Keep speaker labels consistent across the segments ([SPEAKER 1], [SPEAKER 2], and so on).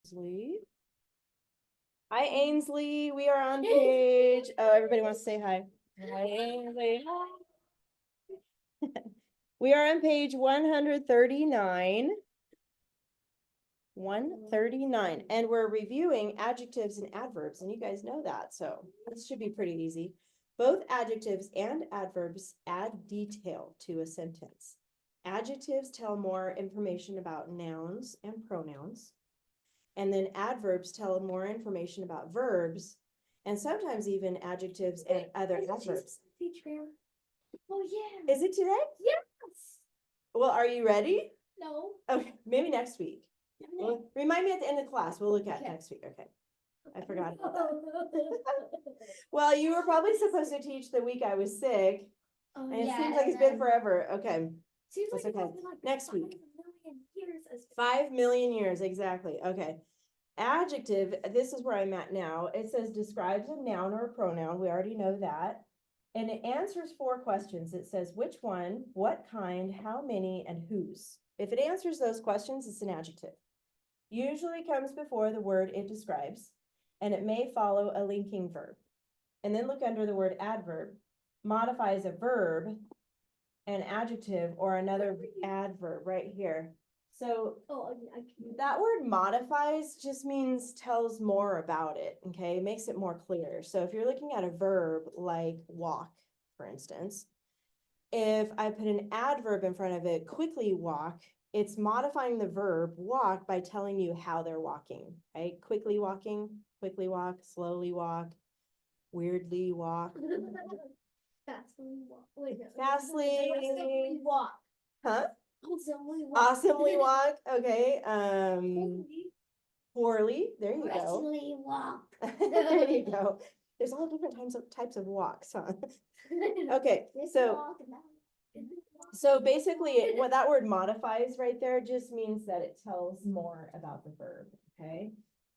[SPEAKER 1] Ainsley. Hi, Ainsley. We are on page. Oh, everybody wants to say hi. Hi, Ainsley. We are on page 139. 139, and we're reviewing adjectives and adverbs, and you guys know that, so this should be pretty easy. Both adjectives and adverbs add detail to a sentence. Adjectives tell more information about nouns and pronouns, and then adverbs tell more information about verbs, and sometimes even adjectives and other adverbs.
[SPEAKER 2] Oh, yeah.
[SPEAKER 1] Is it today?
[SPEAKER 2] Yes.
[SPEAKER 1] Well, are you ready?
[SPEAKER 2] No.
[SPEAKER 1] Okay, maybe next week. Well, remind me at the end of class. We'll look at next week. Okay. I forgot. Well, you were probably supposed to teach the week I was sick.
[SPEAKER 2] Oh,
[SPEAKER 1] And it seems like it's been forever. Okay.
[SPEAKER 2] Seems
[SPEAKER 1] That's
[SPEAKER 2] like
[SPEAKER 1] okay.
[SPEAKER 2] it's been like
[SPEAKER 1] Next week.
[SPEAKER 2] 5 million years.
[SPEAKER 1] 5 million years, exactly. Okay. Adjective, this is where I'm at now. It says describes a noun or a pronoun. We already know that. And it answers 4 questions. It says which one, what kind, how many, and whose. If it answers those questions, it's an adjective. Usually comes before the word it describes, and it may follow a linking verb. And then look under the word adverb, modifies a verb, an adjective, or another adverb right here. So that word modifies just means tells more about it, okay? Makes it more clear. So if you're looking at a verb like walk, for instance, if I put an adverb in front of it, quickly walk, it's modifying the verb walk by telling you how they're walking, right? Quickly walking, quickly walk, slowly walk, weirdly walk.
[SPEAKER 2] Fastly walk. Wait,
[SPEAKER 1] Fastly.
[SPEAKER 2] Awesomely walk.
[SPEAKER 1] Huh?
[SPEAKER 2] Awesomely walk.
[SPEAKER 1] Awesomely walk. Okay. Poorly. There you go.
[SPEAKER 2] Awesomely walk.
[SPEAKER 1] There you go. There's all different types of walks, huh? Okay, so basically what that word modifies right there just means that it tells more about the verb, okay?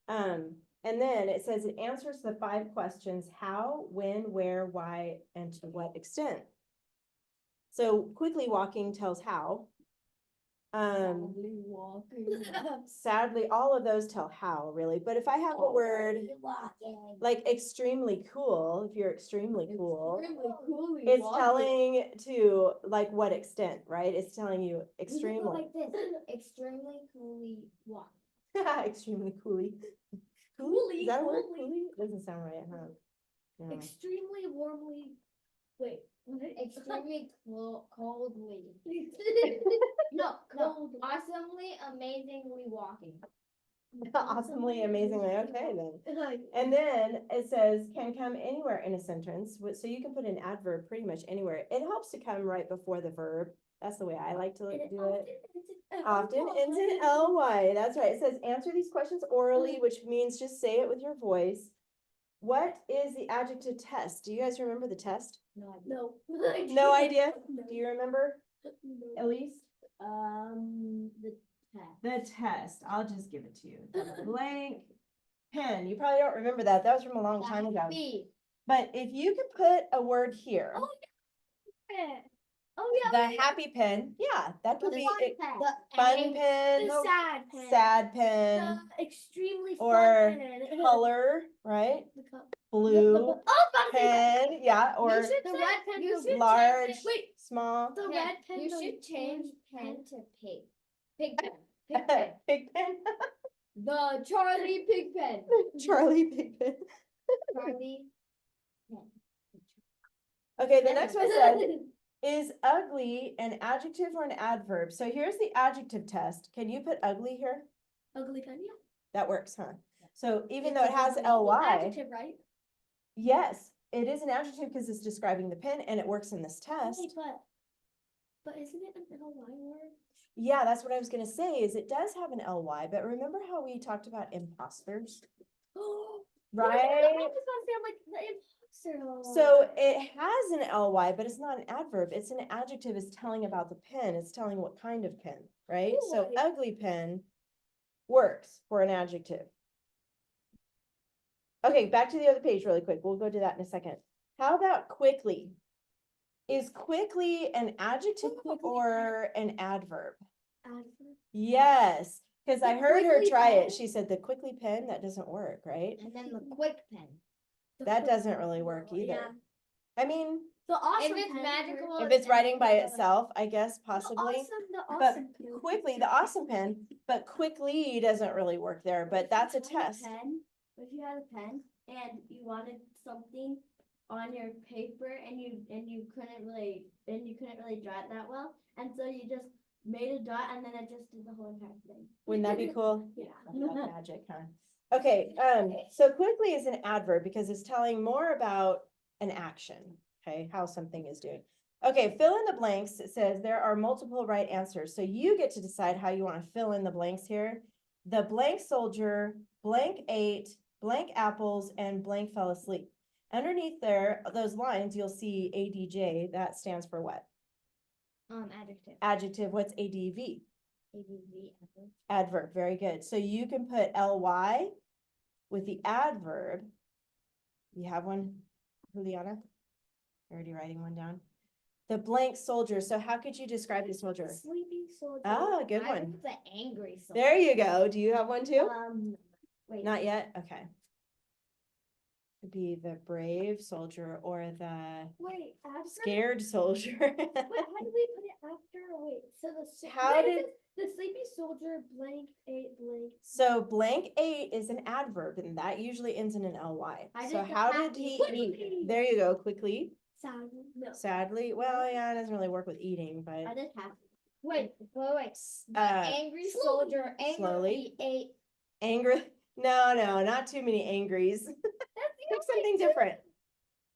[SPEAKER 1] And then it says it answers the 5 questions: how, when, where, why, and to what extent. So quickly walking tells how. Sadly, all of those tell how, really. But if I have a word like extremely cool, if you're extremely cool, it's telling to like what extent, right? It's telling you extremely.
[SPEAKER 2] Like this. Extremely coolly walk.
[SPEAKER 1] Extremely coolly.
[SPEAKER 2] Coolly.
[SPEAKER 1] Is that a word? Coolly? Doesn't sound right, huh? No.
[SPEAKER 2] Extremely warmly. Wait. Extremely coldly. No, cold. Awesomely, amazingly walking.
[SPEAKER 1] Awesomely, amazingly. Okay, then. And then it says can come anywhere in a sentence. So you can put an adverb pretty much anywhere. It helps to come right before the verb. That's the way I like to do it. Often ends in ly. That's right. It says answer these questions orally, which means just say it with your voice. What is the adjective test? Do you guys remember the test?
[SPEAKER 2] No idea.
[SPEAKER 1] No idea?
[SPEAKER 2] No.
[SPEAKER 1] Do you remember,
[SPEAKER 2] No.
[SPEAKER 1] Elise?
[SPEAKER 2] The test.
[SPEAKER 1] The test. I'll just give it to you. Blank pen. You probably don't remember that. That was from a long time ago. But if you could put a word here.
[SPEAKER 2] Oh, yeah. Oh, yeah.
[SPEAKER 1] The happy pen. Yeah, that could be it.
[SPEAKER 2] The
[SPEAKER 1] Fun pen.
[SPEAKER 2] The sad pen.
[SPEAKER 1] Sad pen.
[SPEAKER 2] The extremely
[SPEAKER 1] Or
[SPEAKER 2] fun pen.
[SPEAKER 1] color, right? Blue pen. Yeah, or
[SPEAKER 2] the red pen.
[SPEAKER 1] large, small.
[SPEAKER 2] The red pen. You should change pen to pig. Pig pen. Pig pen.
[SPEAKER 1] Pig pen.
[SPEAKER 2] The Charlie pig pen.
[SPEAKER 1] Charlie pig pen.
[SPEAKER 2] Charlie pen.
[SPEAKER 1] Okay, the next one says, is ugly an adjective or an adverb? So here's the adjective test. Can you put ugly here?
[SPEAKER 2] Ugly pen, yeah.
[SPEAKER 1] That works, huh? So even though it has ly.
[SPEAKER 2] Adjective, right?
[SPEAKER 1] Yes, it is an adjective because it's describing the pen and it works in this test.
[SPEAKER 2] Wait, but isn't it an ly word?
[SPEAKER 1] Yeah, that's what I was gonna say, is it does have an ly, but remember how we talked about imposters? Right?
[SPEAKER 2] I was gonna say, I'm like, the imposter.
[SPEAKER 1] So it has an ly, but it's not an adverb. It's an adjective. It's telling about the pen. It's telling what kind of pen, right?
[SPEAKER 2] Ooh,
[SPEAKER 1] So ugly pen works for an adjective. Okay, back to the other page really quick. We'll go to that in a second. How about quickly? Is quickly an adjective or an adverb?
[SPEAKER 2] Adverb.
[SPEAKER 1] Yes, Cause I
[SPEAKER 2] The
[SPEAKER 1] heard her
[SPEAKER 2] quickly
[SPEAKER 1] try it.
[SPEAKER 2] pen?
[SPEAKER 1] She said the quickly pen, that doesn't work, right?
[SPEAKER 2] And then the quick pen.
[SPEAKER 1] That doesn't really work
[SPEAKER 3] Yeah.
[SPEAKER 1] either. I mean,
[SPEAKER 3] The awesome
[SPEAKER 2] If it's
[SPEAKER 3] pen
[SPEAKER 2] magical,
[SPEAKER 1] if it's writing by itself, I guess possibly.
[SPEAKER 3] The
[SPEAKER 1] But
[SPEAKER 3] awesome pen.
[SPEAKER 1] quickly, the awesome pen, but quickly doesn't really work there, but that's a
[SPEAKER 3] If you had
[SPEAKER 1] test.
[SPEAKER 3] pen, if you had a pen and you wanted something on your paper and you couldn't really draw it that well, and so you just made a dot and then it just did the whole entire thing.
[SPEAKER 1] Wouldn't that be cool?
[SPEAKER 3] Yeah.
[SPEAKER 1] That's magic, huh? Okay, so quickly is an adverb because it's telling more about an action, okay, how something is doing. Okay, fill in the blanks. It says there are multiple right answers. So you get to decide how you want to fill in the blanks here. The blank soldier, blank ate, blank apples, and blank fell asleep. Underneath there, those lines, you'll see ADJ. That stands for what?
[SPEAKER 2] Adjective.
[SPEAKER 1] Adjective. What's ADV?
[SPEAKER 2] ADV.
[SPEAKER 1] Adverb. Very good. So you can put ly with the adverb. You have one, Juliana? You're already writing one down. The blank soldier. So how could you describe the soldier?
[SPEAKER 3] Sleepy soldier.
[SPEAKER 1] Oh, good
[SPEAKER 2] I
[SPEAKER 1] one.
[SPEAKER 2] wrote the angry soldier.
[SPEAKER 1] There you go. Do you have one too?
[SPEAKER 3] Wait.
[SPEAKER 1] Not yet? Okay. Could be the brave soldier or the
[SPEAKER 3] Wait, after?
[SPEAKER 1] scared soldier.
[SPEAKER 3] Wait, how do we put it after? Wait, so
[SPEAKER 1] How
[SPEAKER 3] wait,
[SPEAKER 1] did-
[SPEAKER 3] the sleepy soldier blank ate blank?
[SPEAKER 1] So blank ate is an adverb and that usually ends in an ly.
[SPEAKER 3] I
[SPEAKER 1] So
[SPEAKER 3] did the
[SPEAKER 1] how did
[SPEAKER 3] happy
[SPEAKER 1] he
[SPEAKER 3] quickly.
[SPEAKER 1] eat? There you go, quickly.
[SPEAKER 3] Sadly, no.
[SPEAKER 1] Sadly, well, yeah, it doesn't really work with eating,
[SPEAKER 3] I
[SPEAKER 1] but
[SPEAKER 3] did happy.
[SPEAKER 2] Wait. The
[SPEAKER 1] uh,
[SPEAKER 2] angry
[SPEAKER 3] slowly.
[SPEAKER 2] soldier
[SPEAKER 1] Slowly.
[SPEAKER 2] angrily ate.
[SPEAKER 1] angry. No, not too many angries. Pick something different.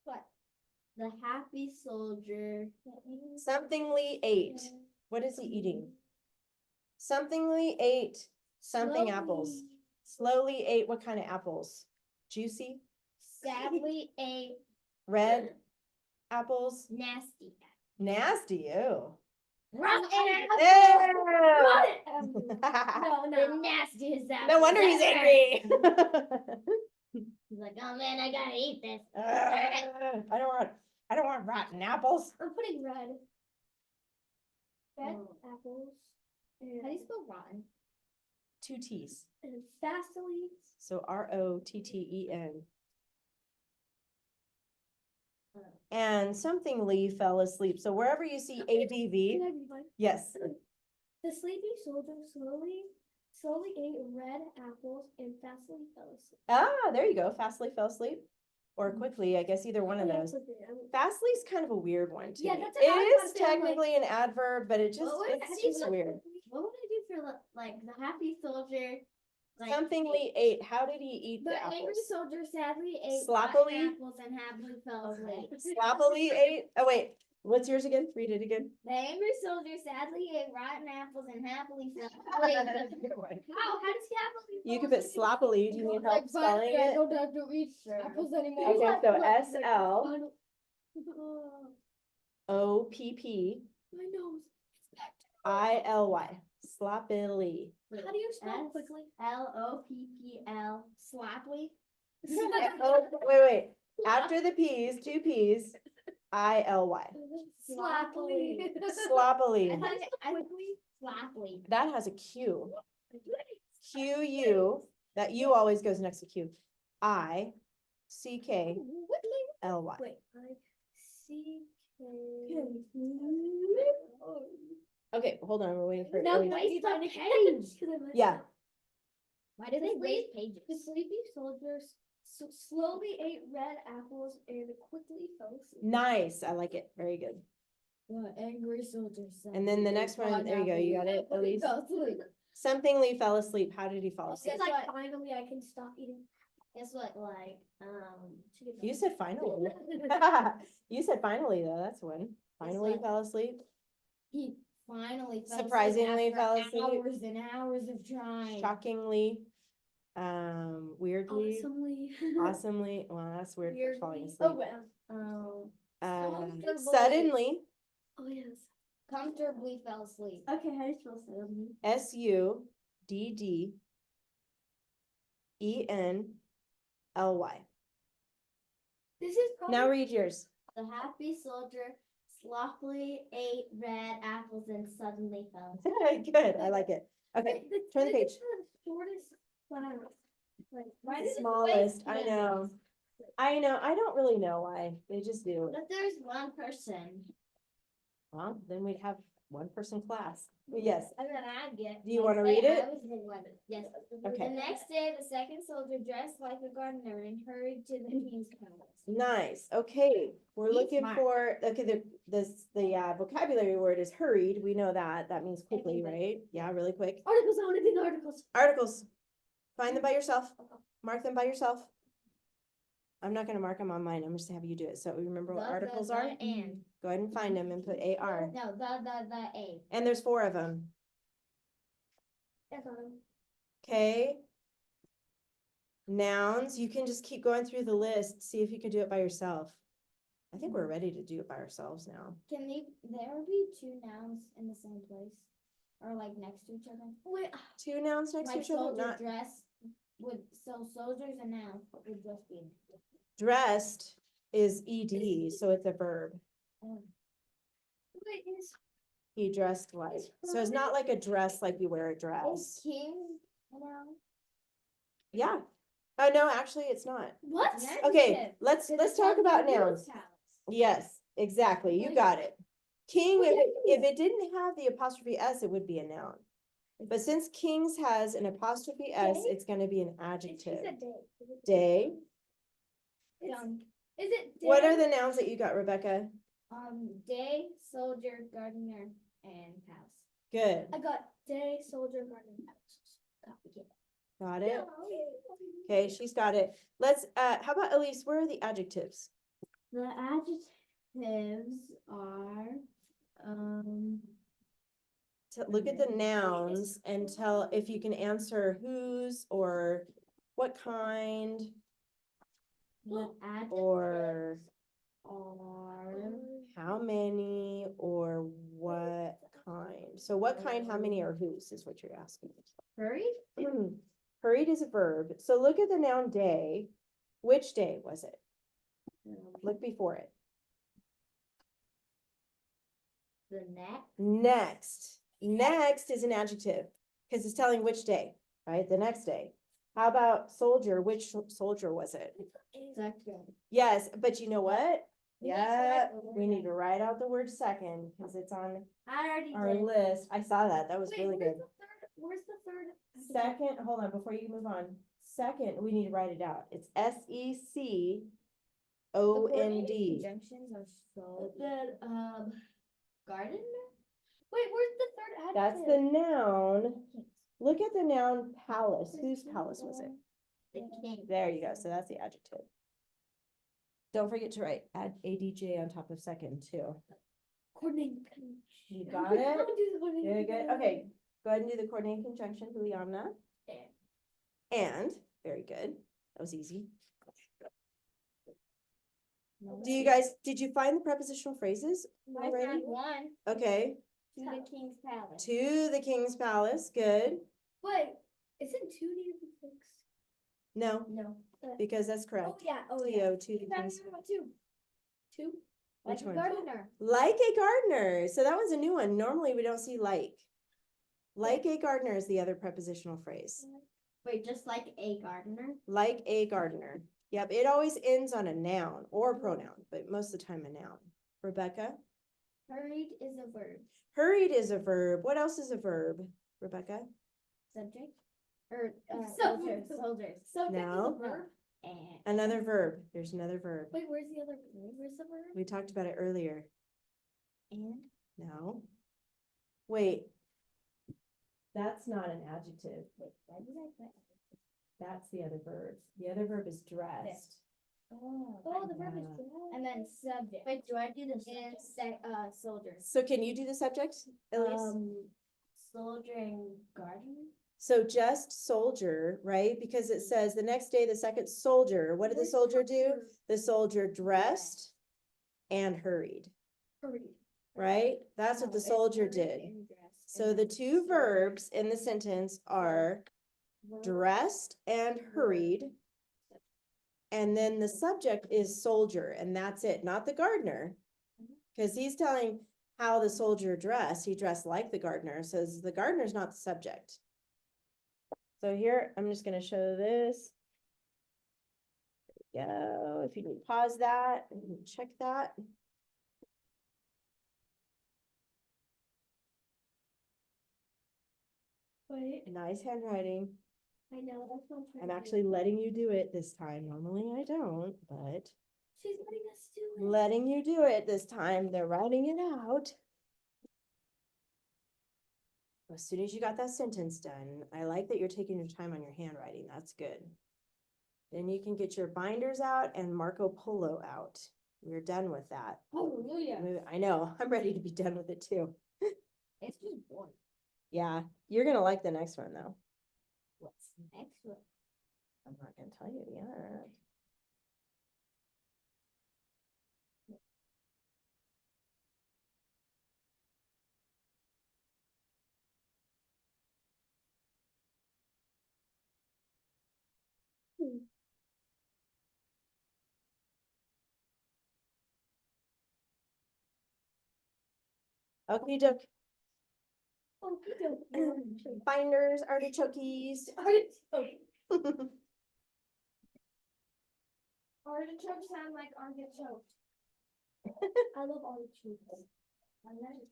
[SPEAKER 2] What?
[SPEAKER 3] The happy soldier.
[SPEAKER 1] Somethingly ate. What is he eating? Somethingly ate something apples. Slowly ate what kind of apples? Juicy,
[SPEAKER 2] Sadly ate.
[SPEAKER 1] red apples,
[SPEAKER 2] Nasty.
[SPEAKER 1] nasty. Ew.
[SPEAKER 2] Rotten
[SPEAKER 1] Ew.
[SPEAKER 3] No,
[SPEAKER 2] The nastiest apple.
[SPEAKER 1] No wonder he's
[SPEAKER 2] ever.
[SPEAKER 1] angry.
[SPEAKER 2] He's like, oh man, I gotta eat this.
[SPEAKER 1] I don't want rotten apples.
[SPEAKER 3] I'm putting red. Red
[SPEAKER 2] Oh.
[SPEAKER 3] apples.
[SPEAKER 2] How do you spell rotten?
[SPEAKER 1] 2 T's.
[SPEAKER 3] And fastly.
[SPEAKER 1] So ROTTEN. And somethingly fell asleep. So wherever you see
[SPEAKER 3] Can
[SPEAKER 1] ADV,
[SPEAKER 3] I read mine?
[SPEAKER 1] yes.
[SPEAKER 3] The sleepy soldier slowly ate red apples and fastly fell asleep.
[SPEAKER 1] Ah, there you go. Fastly fell asleep. Or quickly, I guess either one of
[SPEAKER 3] Yeah,
[SPEAKER 1] those.
[SPEAKER 3] it's okay, I'm-
[SPEAKER 1] Fastly's kind of a weird one too.
[SPEAKER 3] Yeah, that's a
[SPEAKER 1] It
[SPEAKER 3] hard
[SPEAKER 1] is
[SPEAKER 3] one too, I'm like-
[SPEAKER 1] technically an adverb, but it just,
[SPEAKER 3] What would- how
[SPEAKER 1] it's
[SPEAKER 3] do you
[SPEAKER 1] just
[SPEAKER 3] spell
[SPEAKER 1] weird.
[SPEAKER 3] quickly? What would I do for like the happy soldier? Like,
[SPEAKER 1] Somethingly ate. How did he eat the
[SPEAKER 3] the angry
[SPEAKER 1] apples?
[SPEAKER 3] soldier sadly ate
[SPEAKER 1] Sloppily?
[SPEAKER 3] rotten apples and happily fell asleep.
[SPEAKER 1] Sloppily ate. Oh wait, what's yours again? Read it again.
[SPEAKER 2] The angry soldier sadly ate rotten apples and happily fell asleep.
[SPEAKER 3] How does he happily?
[SPEAKER 1] You
[SPEAKER 3] fall
[SPEAKER 1] could put
[SPEAKER 3] asleep?
[SPEAKER 1] sloppily. Do you need help spelling it?
[SPEAKER 3] don't have to eat apples anymore.
[SPEAKER 1] Okay,
[SPEAKER 3] Look,
[SPEAKER 1] so
[SPEAKER 3] look,
[SPEAKER 1] SL.
[SPEAKER 3] Oh,
[SPEAKER 1] OPP
[SPEAKER 3] my nose.
[SPEAKER 1] ILY. Sloppily.
[SPEAKER 3] How do you spell
[SPEAKER 2] S-
[SPEAKER 3] quickly?
[SPEAKER 2] LOPPL. Sloppily.
[SPEAKER 1] Oh, wait. After the P's, 2 P's, ILY.
[SPEAKER 3] Sloppily.
[SPEAKER 1] Sloppily.
[SPEAKER 2] I thought it- I-
[SPEAKER 3] Quickly.
[SPEAKER 2] Sloppily.
[SPEAKER 1] That has a Q. QU. That U always goes next to Q. ICKLY.
[SPEAKER 3] Wait, I-C-K.
[SPEAKER 1] Okay, hold on. We're waiting for it.
[SPEAKER 3] No,
[SPEAKER 1] Wait.
[SPEAKER 3] waste the page.
[SPEAKER 1] Yeah.
[SPEAKER 2] Why do they
[SPEAKER 3] The
[SPEAKER 2] waste
[SPEAKER 3] sleep-
[SPEAKER 2] pages?
[SPEAKER 3] The sleepy soldiers slowly ate red apples and quickly fell asleep.
[SPEAKER 1] Nice. I like it. Very good.
[SPEAKER 2] The angry soldier said.
[SPEAKER 1] And then the next one, there you go. You got it, Elise. Somethingly fell asleep. How did he fall asleep?
[SPEAKER 3] It's like finally I can stop eating.
[SPEAKER 2] Guess what? Like,
[SPEAKER 3] chicken
[SPEAKER 1] You
[SPEAKER 3] nuggets.
[SPEAKER 1] said finally. You said finally though. That's one. Finally
[SPEAKER 2] what?
[SPEAKER 1] fell asleep.
[SPEAKER 2] he finally fell
[SPEAKER 1] Surprisingly
[SPEAKER 2] asleep
[SPEAKER 1] fell
[SPEAKER 2] after
[SPEAKER 1] asleep.
[SPEAKER 2] hours and hours of trying.
[SPEAKER 1] Shockingly. Weirdly.
[SPEAKER 3] Awesomely.
[SPEAKER 1] Awesomely. Well, that's weird for falling
[SPEAKER 3] Oh,
[SPEAKER 1] asleep.
[SPEAKER 3] well.
[SPEAKER 2] Comfortably.
[SPEAKER 1] Suddenly.
[SPEAKER 3] Oh, yes.
[SPEAKER 2] Comfortably fell asleep.
[SPEAKER 3] Okay, how do you spell suddenly?
[SPEAKER 1] SUDDENLY.
[SPEAKER 3] This is probably
[SPEAKER 1] Now read yours.
[SPEAKER 3] the happy soldier slothfully ate red apples and suddenly fell.
[SPEAKER 1] Good, I like it. Okay, turn the page.
[SPEAKER 3] Shortest flower. Like,
[SPEAKER 1] Smallest, I know. I know, I don't really know why, they just do.
[SPEAKER 3] But if there's one person,
[SPEAKER 1] Well, then we'd have one person class. Yes,
[SPEAKER 2] And then I get.
[SPEAKER 1] do you wanna read it?
[SPEAKER 2] I was the one.
[SPEAKER 3] yes.
[SPEAKER 1] Okay.
[SPEAKER 2] The next day, the second soldier dressed like a gardener and hurried to the king's palace.
[SPEAKER 1] Nice, okay, we're
[SPEAKER 3] Be
[SPEAKER 1] looking
[SPEAKER 3] smart.
[SPEAKER 1] for, okay, the vocabulary word is hurried, we know that, that means quickly,
[SPEAKER 3] Everything.
[SPEAKER 1] right? Yeah, really quick.
[SPEAKER 3] Articles, I want to do the articles.
[SPEAKER 1] Articles, find them by yourself, mark them by yourself. I'm not gonna mark them on mine, I'm just gonna have you do it, so remember what
[SPEAKER 2] The,
[SPEAKER 1] articles
[SPEAKER 2] the,
[SPEAKER 1] are?
[SPEAKER 2] and.
[SPEAKER 1] Go ahead and find them and put AR,
[SPEAKER 2] No, the, A.
[SPEAKER 1] and there's 4 of them,
[SPEAKER 3] I got 'em.
[SPEAKER 1] okay? Nouns, you can just keep going through the list, see if you can do it by yourself. I think we're ready to do it by ourselves now.
[SPEAKER 2] Can there be two nouns in the same place? Or like next to each other?
[SPEAKER 3] Wait,
[SPEAKER 1] 2 nouns next to
[SPEAKER 2] Like
[SPEAKER 1] each other,
[SPEAKER 2] soldier
[SPEAKER 1] not
[SPEAKER 2] dress would, so soldiers and noun would just be.
[SPEAKER 1] dressed is ED, so it's a verb.
[SPEAKER 3] wait, is
[SPEAKER 1] He dressed like, so it's not like a dress like you wear a
[SPEAKER 2] Is
[SPEAKER 1] dress.
[SPEAKER 2] king a noun?
[SPEAKER 1] Yeah. Oh, no, actually, it's not.
[SPEAKER 3] what?
[SPEAKER 2] Next.
[SPEAKER 1] Okay,
[SPEAKER 2] Adjective.
[SPEAKER 1] let's talk about nouns. Yes, exactly, you got it. King, if it didn't have the apostrophe S, it would be a noun. But since Kings has an apostrophe S,
[SPEAKER 3] Day?
[SPEAKER 1] it's gonna be an adjective.
[SPEAKER 3] day.
[SPEAKER 1] Day.
[SPEAKER 2] Young.
[SPEAKER 3] Is it
[SPEAKER 1] What
[SPEAKER 3] day?
[SPEAKER 1] are the nouns that you got, Rebecca?
[SPEAKER 2] Day, soldier, gardener, and house.
[SPEAKER 1] Good,
[SPEAKER 3] I got day, soldier, garden,
[SPEAKER 1] got it. Okay, she's got it. Let's, how about Elise, where are the adjectives?
[SPEAKER 3] The adjectives are,
[SPEAKER 1] Look at the nouns and tell if you can answer whose or what kind
[SPEAKER 3] the adjectives
[SPEAKER 1] or
[SPEAKER 3] are.
[SPEAKER 1] how many or what kind. So what kind, how many, or whose is what you're asking.
[SPEAKER 3] Hurried?
[SPEAKER 1] Hurried is a verb. So look at the noun day. Which day was it? Look before it.
[SPEAKER 3] The next.
[SPEAKER 1] Next. Next is an adjective because it's telling which day, right? The next day. How about soldier? Which soldier was it?
[SPEAKER 3] Second.
[SPEAKER 1] Yes, but you know what?
[SPEAKER 2] We need to
[SPEAKER 1] Yeah,
[SPEAKER 2] write the word
[SPEAKER 1] we need
[SPEAKER 2] down.
[SPEAKER 1] to write out the word second because it's on
[SPEAKER 3] I already
[SPEAKER 1] our
[SPEAKER 3] did.
[SPEAKER 1] list. I saw that. That was really good.
[SPEAKER 3] Where's the third?
[SPEAKER 1] Second, hold on, before you move on. Second, we need to write it out. It's SECOND.
[SPEAKER 2] Conjunctions are so.
[SPEAKER 3] Then, gardener? Wait, where's the third
[SPEAKER 1] That's
[SPEAKER 3] adjective?
[SPEAKER 1] the noun. Look at the noun palace. Whose palace was it?
[SPEAKER 3] The king.
[SPEAKER 1] There you go. So that's the adjective. Don't forget to write add ADJ on top of second too.
[SPEAKER 3] Coordinating.
[SPEAKER 1] You got it? Very good. Okay, go ahead and do the coordinating conjunction, Juliana. And, very good. That was easy. Do you guys, did you find the prepositional phrases
[SPEAKER 2] I
[SPEAKER 1] already?
[SPEAKER 2] found one,
[SPEAKER 1] Okay,
[SPEAKER 2] to the king's palace.
[SPEAKER 1] to the king's palace, good.
[SPEAKER 3] Wait, isn't 2 needed to fix?
[SPEAKER 1] No,
[SPEAKER 3] No.
[SPEAKER 1] because that's correct.
[SPEAKER 3] Oh, yeah,
[SPEAKER 1] TO to the
[SPEAKER 2] You found
[SPEAKER 1] king's,
[SPEAKER 2] another one too.
[SPEAKER 3] Two?
[SPEAKER 2] Like
[SPEAKER 1] Which
[SPEAKER 2] a
[SPEAKER 1] one?
[SPEAKER 2] gardener.
[SPEAKER 1] like a gardener. So that one's a new one. Normally we don't see like. Like a gardener is the other prepositional phrase.
[SPEAKER 3] Wait, just like a gardener?
[SPEAKER 1] Like a gardener. Yep, it always ends on a noun or a pronoun, but most of the time a noun. Rebecca?
[SPEAKER 2] Hurried is a verb.
[SPEAKER 1] Hurried is a verb. What else is a verb, Rebecca?
[SPEAKER 2] Subject. Or,
[SPEAKER 3] Subject.
[SPEAKER 2] soldiers.
[SPEAKER 3] Subject is
[SPEAKER 1] No.
[SPEAKER 3] a verb?
[SPEAKER 2] And.
[SPEAKER 1] Another verb. There's another verb.
[SPEAKER 3] Wait, where's the other, where's the verb?
[SPEAKER 1] We talked about it earlier.
[SPEAKER 2] And.
[SPEAKER 1] No. Wait. That's not an adjective.
[SPEAKER 2] Wait, why did I put?
[SPEAKER 1] That's the other verb. The other verb is dressed.
[SPEAKER 2] Oh, the verb is.
[SPEAKER 1] Yeah.
[SPEAKER 2] And then subject.
[SPEAKER 3] Wait, do I do the
[SPEAKER 2] And
[SPEAKER 3] subject?
[SPEAKER 2] soldier.
[SPEAKER 1] So can you do the subject, Elise?
[SPEAKER 3] Soldier and gardener?
[SPEAKER 1] So just soldier, right? Because it says the next day, the second soldier, what did the soldier do? The soldier dressed and hurried,
[SPEAKER 3] Hurried.
[SPEAKER 1] right? That's what
[SPEAKER 2] No,
[SPEAKER 1] the
[SPEAKER 2] it's
[SPEAKER 1] soldier
[SPEAKER 2] hurried
[SPEAKER 1] did.
[SPEAKER 2] and dressed,
[SPEAKER 1] So
[SPEAKER 2] and
[SPEAKER 1] the
[SPEAKER 2] then
[SPEAKER 1] two
[SPEAKER 2] soldier.
[SPEAKER 1] verbs in the sentence are dressed and hurried. And then the subject is soldier, and that's it, not the gardener. Cause he's telling how the soldier dressed, he dressed like the gardener, says the gardener's not the subject. So here, I'm just gonna show this. Go, if you can pause that, and check that.
[SPEAKER 3] Wait,
[SPEAKER 1] Nice handwriting.
[SPEAKER 3] I know, that's what
[SPEAKER 1] I'm actually letting you do it this time. Normally I don't, but
[SPEAKER 3] She's letting us do it.
[SPEAKER 1] letting you do it this time. They're writing it out. As soon as you got that sentence done, I like that you're taking your time on your handwriting. That's good. Then you can get your binders out and Marco Polo out. We're done with that.
[SPEAKER 3] Hallelujah.
[SPEAKER 1] I know, I'm ready to be done with it too.
[SPEAKER 3] It's just boring.
[SPEAKER 1] Yeah, you're gonna like the next one though.
[SPEAKER 3] What's next one?
[SPEAKER 1] I'm not gonna tell you yet. Okey doke. Binders, artichokes.
[SPEAKER 3] Artichokes sound like artichoke. I love artichokes.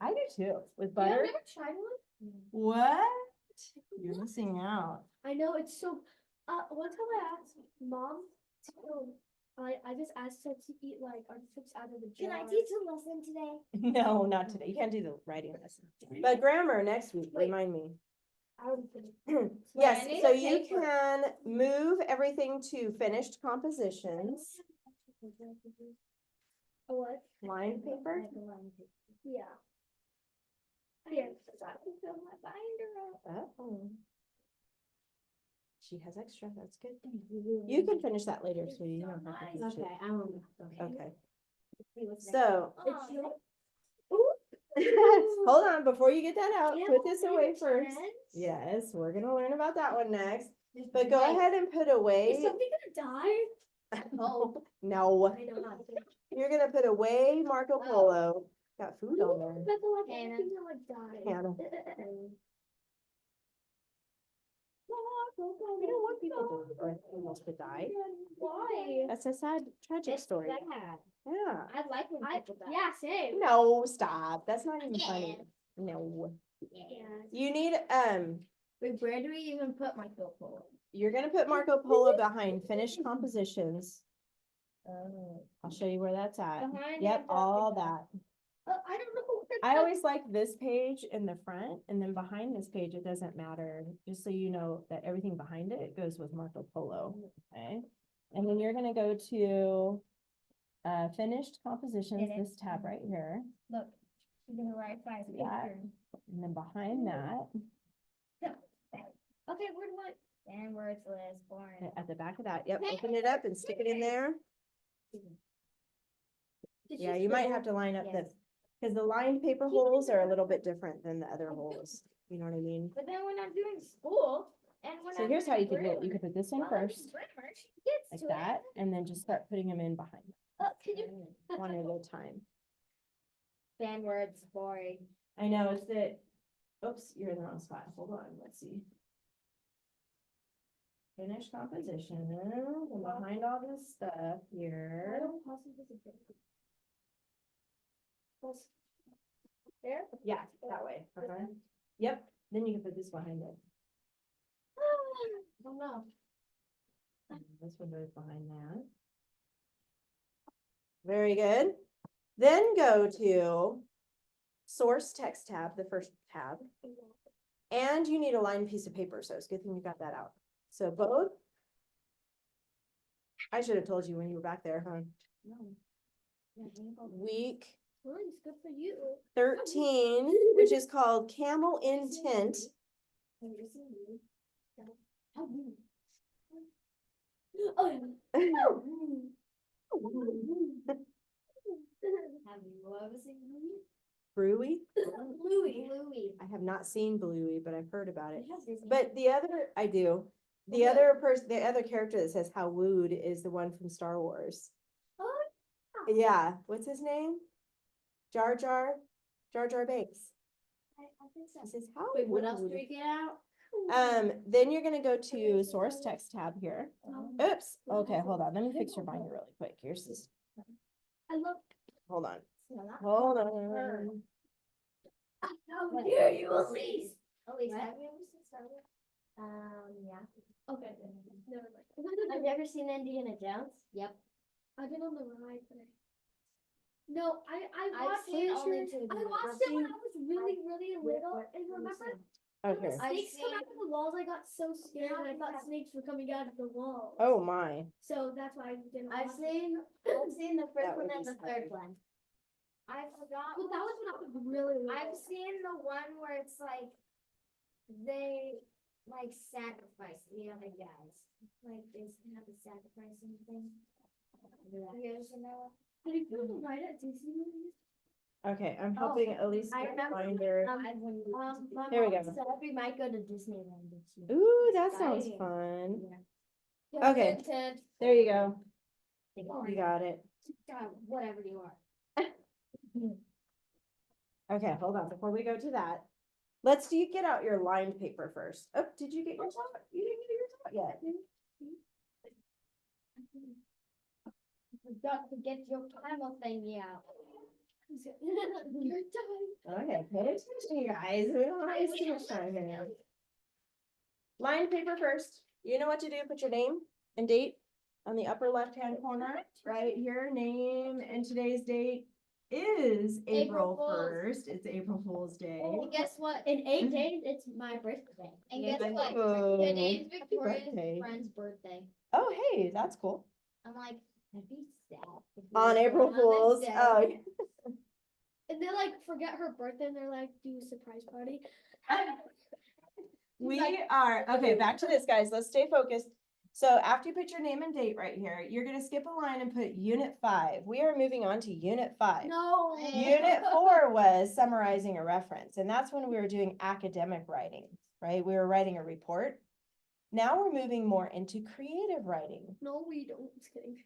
[SPEAKER 1] I do too, with
[SPEAKER 3] I've
[SPEAKER 1] butter.
[SPEAKER 3] never tried one.
[SPEAKER 1] What? You're missing out.
[SPEAKER 3] I know it's so. One time I asked mom to. I just asked her to eat like artichokes out of the jar.
[SPEAKER 2] Can I teach a lesson today?
[SPEAKER 1] No, not today. You can't do the writing lesson. But grammar next week,
[SPEAKER 3] Wait.
[SPEAKER 1] remind me.
[SPEAKER 3] I already finished.
[SPEAKER 1] Yes,
[SPEAKER 2] I need
[SPEAKER 1] so
[SPEAKER 2] a
[SPEAKER 1] you
[SPEAKER 2] paper.
[SPEAKER 1] can move everything to finished compositions.
[SPEAKER 3] A what?
[SPEAKER 1] Line paper?
[SPEAKER 3] Yeah. Here, so I can fill my binder up.
[SPEAKER 1] Oh. She has extra, that's good. You can finish that later, sweetie. You don't have to finish it.
[SPEAKER 2] I won't.
[SPEAKER 1] Okay, so,
[SPEAKER 3] It's your.
[SPEAKER 1] hold on, before you get that out, put this
[SPEAKER 3] Camel
[SPEAKER 1] away
[SPEAKER 3] and
[SPEAKER 1] first.
[SPEAKER 3] friends.
[SPEAKER 1] Yes, we're gonna learn about that one next, but go ahead and put away.
[SPEAKER 3] Is somebody gonna die?
[SPEAKER 1] No,
[SPEAKER 3] I know not.
[SPEAKER 1] you're gonna put away Marco Polo. Got food on there.
[SPEAKER 3] That's like
[SPEAKER 2] Hannah.
[SPEAKER 3] anything that like died.
[SPEAKER 1] Hannah. We don't want people to, or animals to die.
[SPEAKER 3] Why?
[SPEAKER 1] That's a sad, tragic story.
[SPEAKER 2] Sad.
[SPEAKER 1] Yeah.
[SPEAKER 2] I like when people die.
[SPEAKER 3] Yeah, same.
[SPEAKER 1] No, stop. That's not even funny. No.
[SPEAKER 3] Yeah.
[SPEAKER 1] You need,
[SPEAKER 2] Wait, where do we even put my Polo?
[SPEAKER 1] you're gonna put Marco Polo behind finished compositions. I'll show you where that's at.
[SPEAKER 2] Behind
[SPEAKER 1] Yep,
[SPEAKER 2] Antarctica.
[SPEAKER 1] all that.
[SPEAKER 3] I don't know.
[SPEAKER 1] I always like this page in the front, and then behind this page, it doesn't matter, just so you know that everything behind it goes with Marco Polo, okay? And then you're gonna go to finished compositions,
[SPEAKER 2] Finish.
[SPEAKER 1] this tab right here,
[SPEAKER 2] Look, you're gonna write 5
[SPEAKER 1] Yeah.
[SPEAKER 2] pictures.
[SPEAKER 1] and then behind that,
[SPEAKER 2] Okay, where do I? And words list, boring.
[SPEAKER 1] at the back of that, yep, open it up and stick it in there. Yeah, you might have to line up the,
[SPEAKER 2] Yes.
[SPEAKER 1] because the lined paper holes are a little bit different than the other holes, you know what I mean?
[SPEAKER 2] But then when I'm doing school, and when
[SPEAKER 1] So
[SPEAKER 2] I'm
[SPEAKER 1] here's how you
[SPEAKER 2] doing
[SPEAKER 1] could do it, you
[SPEAKER 2] grammar,
[SPEAKER 1] could put this in
[SPEAKER 2] while I'm
[SPEAKER 1] first,
[SPEAKER 2] doing grammar, she gets
[SPEAKER 1] like
[SPEAKER 2] to
[SPEAKER 1] that, and then just start putting them in behind,
[SPEAKER 2] Can you?
[SPEAKER 1] one at a time.
[SPEAKER 2] Fan words, boring.
[SPEAKER 1] I know, it's that, oops, you're in the wrong spot, hold on, let's see. Finish composition, and behind all this stuff here.
[SPEAKER 3] There?
[SPEAKER 1] Yeah, that way, Yep, then you can put this behind it.
[SPEAKER 3] Oh no.
[SPEAKER 1] And this one goes behind that. Very good. Then go to source text tab, the first tab. And you need a lined piece of paper, so it's a good thing you got that out. So both. I should have told you when you were back there, huh? Week
[SPEAKER 3] It's good for you.
[SPEAKER 1] 13, which is called Camel Intent.
[SPEAKER 3] Oh,
[SPEAKER 2] Have you ever seen
[SPEAKER 1] Brewy?
[SPEAKER 3] Louis.
[SPEAKER 2] Bluey?
[SPEAKER 1] I have not seen Bluey, but I've heard about it.
[SPEAKER 3] But
[SPEAKER 1] But the other, I do. The other person, the other character that says how wooed is the one from Star Wars.
[SPEAKER 3] Oh,
[SPEAKER 1] Yeah, what's his name? Jar Jar Bakes.
[SPEAKER 3] I think so.
[SPEAKER 1] This is how.
[SPEAKER 3] Wait, what else do
[SPEAKER 1] rude.
[SPEAKER 3] we get out?
[SPEAKER 1] Then you're gonna go to source text tab here.
[SPEAKER 3] Um,
[SPEAKER 1] Oops, okay, hold on, let me fix your binder really quick. Here's this,
[SPEAKER 3] I love.
[SPEAKER 1] hold on,
[SPEAKER 3] Smell that.
[SPEAKER 1] hold on.
[SPEAKER 3] How dare you, Elise?
[SPEAKER 2] Elise,
[SPEAKER 3] What?
[SPEAKER 2] have you ever seen Star Wars?
[SPEAKER 3] Yeah. Okay. Never mind. Have you ever seen Indiana Jones?
[SPEAKER 2] Yep.
[SPEAKER 3] I've been on the ride, but no, I
[SPEAKER 2] I've
[SPEAKER 3] watched
[SPEAKER 2] seen
[SPEAKER 3] it.
[SPEAKER 2] only two.
[SPEAKER 3] I watched it when I was really little, and remember when
[SPEAKER 1] Okay,
[SPEAKER 3] the
[SPEAKER 2] I've
[SPEAKER 3] snakes come out
[SPEAKER 2] seen-
[SPEAKER 3] of the walls? I got so scared, and I thought snakes were coming out of the walls.
[SPEAKER 1] oh my,
[SPEAKER 3] So that's why I didn't.
[SPEAKER 2] I've
[SPEAKER 3] watch it.
[SPEAKER 2] seen the
[SPEAKER 1] That
[SPEAKER 2] first
[SPEAKER 1] would
[SPEAKER 2] one and
[SPEAKER 1] be
[SPEAKER 2] the third one. I forgot.
[SPEAKER 3] But that was when I was really little.
[SPEAKER 2] I've seen the one where it's like they like sacrifice the other guys. Like they have a sacrificing thing. Have you ever seen that one?
[SPEAKER 3] Have you been on the ride at Disney movies?
[SPEAKER 1] okay, I'm
[SPEAKER 2] Oh,
[SPEAKER 1] hoping at least
[SPEAKER 3] I
[SPEAKER 1] a
[SPEAKER 3] remember-
[SPEAKER 1] binder.
[SPEAKER 3] My
[SPEAKER 1] There we
[SPEAKER 3] mom
[SPEAKER 1] go.
[SPEAKER 3] said we might go to Disneyland this year.
[SPEAKER 1] Ooh, that sounds
[SPEAKER 2] Exciting.
[SPEAKER 1] fun.
[SPEAKER 2] Yeah,
[SPEAKER 1] Okay.
[SPEAKER 2] Ted.
[SPEAKER 1] There you go,
[SPEAKER 2] Oh,
[SPEAKER 1] you got it.
[SPEAKER 2] God, whatever you are.
[SPEAKER 1] Okay, hold on, before we go to that, do you get out your lined paper first? Oh, did you get yours out? You didn't get yours out yet.
[SPEAKER 2] Forgot to get your camel thingy out.
[SPEAKER 3] You're dying.
[SPEAKER 1] Okay, pay attention, you guys. We don't have too much time here. Lined paper first. You know what to do. Put your name and date on the upper left-hand corner, right here. Name and today's date is
[SPEAKER 2] April
[SPEAKER 1] April
[SPEAKER 2] Fool's.
[SPEAKER 1] 1st. It's April Fool's Day.
[SPEAKER 2] And guess what?
[SPEAKER 3] In 8 days, it's my birthday.
[SPEAKER 2] And guess
[SPEAKER 1] Thank
[SPEAKER 2] what?
[SPEAKER 1] you.
[SPEAKER 2] Today's
[SPEAKER 1] Happy
[SPEAKER 2] Victoria's
[SPEAKER 1] birthday.
[SPEAKER 2] friend's birthday.
[SPEAKER 1] Oh, hey, that's cool.
[SPEAKER 2] I'm like, that'd be sad. if we
[SPEAKER 1] On
[SPEAKER 2] were
[SPEAKER 1] April
[SPEAKER 2] born on
[SPEAKER 1] Fool's.
[SPEAKER 2] this day.
[SPEAKER 1] Oh,
[SPEAKER 3] And they like forget her birthday and they're like, do a surprise party.
[SPEAKER 1] we are, okay, back to this, guys. Let's stay focused. So after you put your name and date right here, you're gonna skip a line and put unit 5. We are moving on to unit 5.
[SPEAKER 3] No.
[SPEAKER 1] Unit 4 was summarizing a reference, and that's when we were doing academic writing, right? We were writing a report. Now we're moving more into creative writing.
[SPEAKER 3] No, we don't. Just kidding.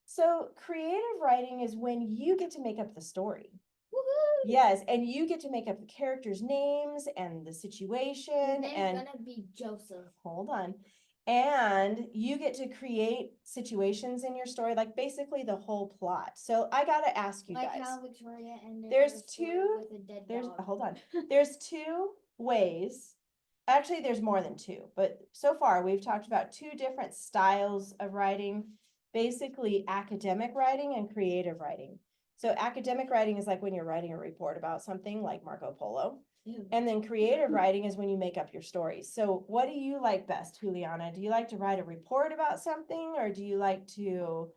[SPEAKER 1] So creative writing is when you get to make up the story.
[SPEAKER 3] Woohoo!
[SPEAKER 1] Yes, and you get to make up the characters' names and the situation
[SPEAKER 2] His name's
[SPEAKER 1] and
[SPEAKER 2] gonna be Joseph.
[SPEAKER 1] hold on. And you get to create situations in your story, like basically the whole plot. So I gotta ask you
[SPEAKER 2] Like
[SPEAKER 1] guys.
[SPEAKER 2] how Victoria ended
[SPEAKER 1] There's
[SPEAKER 2] her story
[SPEAKER 1] two-
[SPEAKER 2] with a dead
[SPEAKER 1] There's,
[SPEAKER 2] dog.
[SPEAKER 1] hold on, there's 2 ways. Actually, there's more than 2, but so far we've talked about 2 different styles of writing, basically academic writing and creative writing. So academic writing is like when you're writing a report about something like Marco Polo. And then creative writing is when you make up your stories. So what do you like best, Juliana? Do you like to write a report about something, or do you like to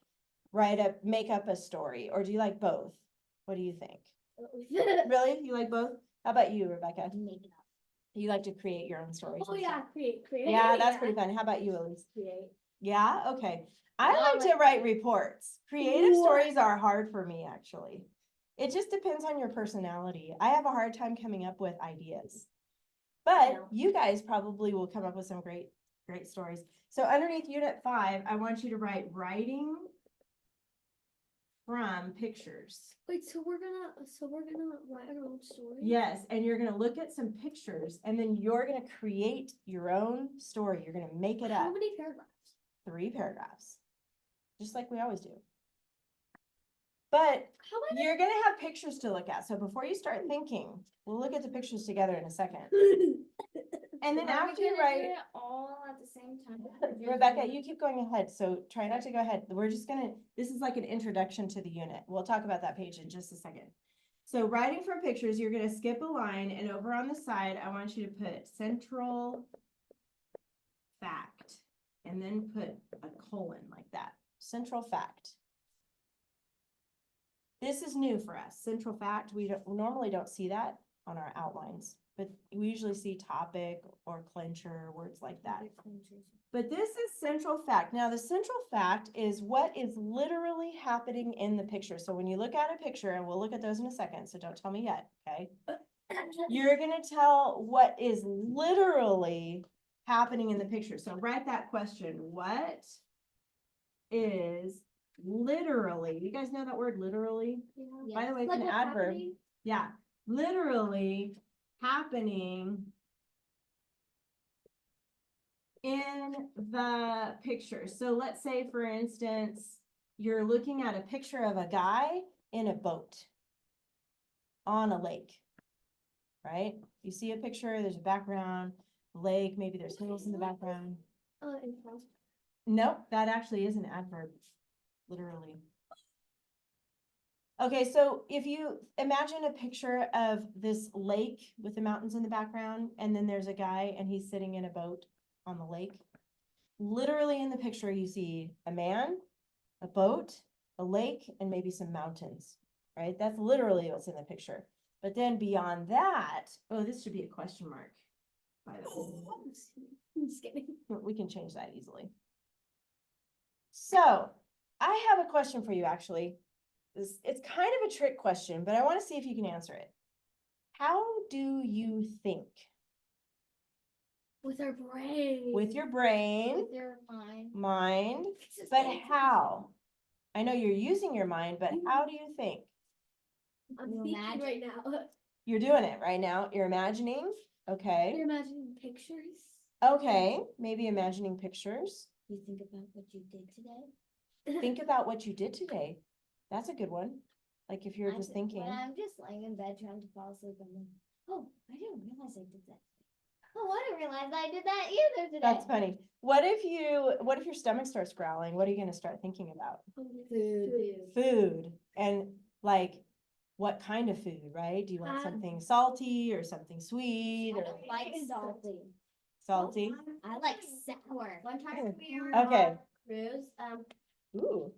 [SPEAKER 1] make up a story, or do you like both? What do you think? Really? You like both? How about you, Rebecca?
[SPEAKER 2] Make it up.
[SPEAKER 1] You like to create your own stories?
[SPEAKER 3] Oh
[SPEAKER 1] and
[SPEAKER 3] yeah,
[SPEAKER 1] stuff?
[SPEAKER 3] create.
[SPEAKER 1] Yeah, that's pretty fun. How about you, Elise?
[SPEAKER 3] Create.
[SPEAKER 1] Yeah, okay. I
[SPEAKER 2] Yeah,
[SPEAKER 1] like to
[SPEAKER 2] like-
[SPEAKER 1] write reports. Creative
[SPEAKER 3] What?
[SPEAKER 1] stories are hard for me, actually. It just depends on your personality. I have a hard time coming up with ideas. But
[SPEAKER 3] know.
[SPEAKER 1] you guys probably will come up with some great stories. So underneath unit 5, I want you to write writing from pictures.
[SPEAKER 3] Wait, so we're gonna write our own story?
[SPEAKER 1] Yes, and you're gonna look at some pictures and then you're gonna create your own story. You're gonna make it
[SPEAKER 3] How
[SPEAKER 1] up.
[SPEAKER 3] many paragraphs?
[SPEAKER 1] 3 paragraphs. Just like we always do. But
[SPEAKER 3] How many?
[SPEAKER 1] you're gonna have pictures to look at. So before you start thinking, we'll look at the pictures together in a second. And then
[SPEAKER 2] Are we
[SPEAKER 1] after you
[SPEAKER 2] gonna
[SPEAKER 1] write,
[SPEAKER 2] do it all at the same time?
[SPEAKER 1] Rebecca, you keep going ahead. So try not to go ahead. We're just gonna, this is like an introduction to the unit. We'll talk about that page in just a second. So writing from pictures, you're gonna skip a line, and over on the side, I want you to put central fact, and then put a colon like that. Central fact. This is new for us. Central fact, we normally don't see that on our outlines, but we usually see topic or clincher, words like that. But this is central fact. Now, the central fact is what is literally happening in the picture. So when you look at a picture, and we'll look at those in a second, so don't tell me yet, okay? You're gonna tell what is literally happening in the picture. So write that question. What is literally. You guys know that word literally? By the way, it's
[SPEAKER 3] Like
[SPEAKER 1] an
[SPEAKER 3] what's
[SPEAKER 1] adverb.
[SPEAKER 3] happening?
[SPEAKER 1] Yeah, literally happening in the picture. So let's say, for instance, you're looking at a picture of a guy in a boat on a lake, right? You see a picture, there's a background, lake, maybe there's hills in the background. Nope, that actually is an adverb, literally. Okay, so if you imagine a picture of this lake with the mountains in the background, and then there's a guy and he's sitting in a boat on the lake. Literally in the picture, you see a man, a boat, a lake, and maybe some mountains, right? That's literally what's in the picture. But then beyond that, oh, this should be a question mark, by the way.
[SPEAKER 3] I'm just kidding.
[SPEAKER 1] We can change that easily. So I have a question for you, actually. It's kind of a trick question, but I want to see if you can answer it. How do you think?
[SPEAKER 3] With our brain.
[SPEAKER 1] With your brain,
[SPEAKER 2] With your mind.
[SPEAKER 1] mind, but how? I know you're using your mind, but how do you think?
[SPEAKER 3] I'm
[SPEAKER 2] You
[SPEAKER 3] thinking
[SPEAKER 2] imagine.
[SPEAKER 3] right now.
[SPEAKER 1] You're doing it right now. You're imagining. Okay.
[SPEAKER 3] You're imagining pictures.
[SPEAKER 1] Okay. Maybe imagining pictures.
[SPEAKER 2] You think about what you did today?
[SPEAKER 1] Think about what you did today. That's a good one. Like if you're just thinking.
[SPEAKER 2] When I'm just laying in bed trying to fall asleep, I'm like, oh, I didn't realize I did that. Oh, I didn't realize I did that either today.
[SPEAKER 1] That's funny. What if your stomach starts growling? What are you gonna start thinking about? Food. And like, what kind of food, right? Do you want something salty or something sweet
[SPEAKER 2] I
[SPEAKER 1] or
[SPEAKER 2] don't like salty.
[SPEAKER 1] salty?
[SPEAKER 2] I like sour.
[SPEAKER 3] One time we were
[SPEAKER 1] Okay.
[SPEAKER 3] on a cruise,
[SPEAKER 1] Ooh.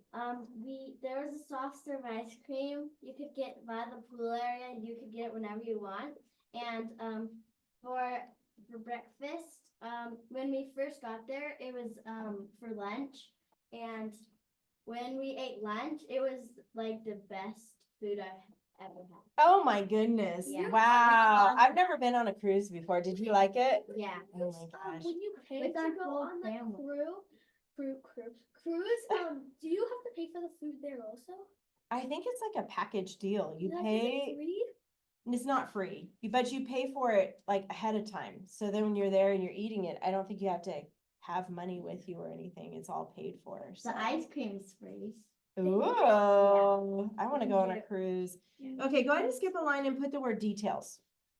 [SPEAKER 3] there was a soft serve ice cream you could get by the pool area, and you could get it whenever you want. And for breakfast, when we first got there, it was for lunch, and when we ate lunch, it was like the best food I've ever had.
[SPEAKER 1] Oh my goodness.
[SPEAKER 2] Yeah.
[SPEAKER 1] Wow. I've never been on a cruise before. Did you like it?
[SPEAKER 2] Yeah.
[SPEAKER 1] Oh my gosh.
[SPEAKER 3] When you pay
[SPEAKER 2] With
[SPEAKER 3] to
[SPEAKER 2] our
[SPEAKER 3] go
[SPEAKER 2] whole
[SPEAKER 3] on the
[SPEAKER 2] family.
[SPEAKER 3] cruise, do you have to pay for the food there also?
[SPEAKER 1] I think it's like a package deal. You
[SPEAKER 3] Is it
[SPEAKER 1] pay,
[SPEAKER 3] free?
[SPEAKER 1] it's not free, but you pay for it like ahead of time. So then when you're there and you're eating it, I don't think you have to have money with you or anything. It's all paid for. So.
[SPEAKER 3] The ice cream's free.
[SPEAKER 1] Ooh, I want to go on a cruise. Okay, go ahead and skip a line and put the word details.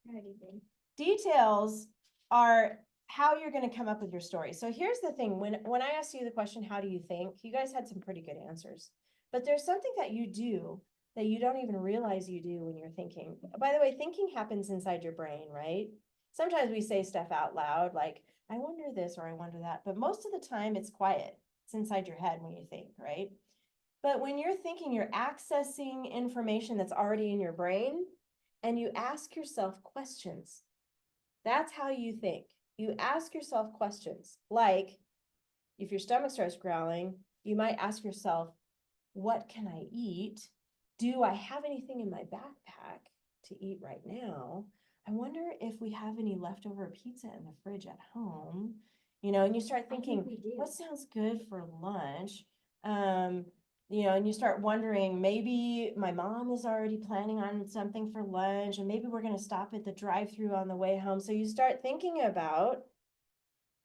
[SPEAKER 2] Already did.
[SPEAKER 1] Details are how you're going to come up with your story. So here's the thing. When I asked you the question, how do you think? You guys had some pretty good answers. But there's something that you do that you don't even realize you do when you're thinking. By the way, thinking happens inside your brain, right? Sometimes we say stuff out loud like, I wonder this or I wonder that. But most of the time it's quiet. It's inside your head when you think, right? But when you're thinking, you're accessing information that's already in your brain and you ask yourself questions. That's how you think. You ask yourself questions like if your stomach starts growling, you might ask yourself, what can I eat? Do I have anything in my backpack to eat right now? I wonder if we have any leftover pizza in the fridge at home. And you start thinking,
[SPEAKER 2] we do.
[SPEAKER 1] what sounds good for lunch? And you start wondering, maybe my mom is already planning on something for lunch, and maybe we're going to stop at the drive-through on the way home. So you start thinking about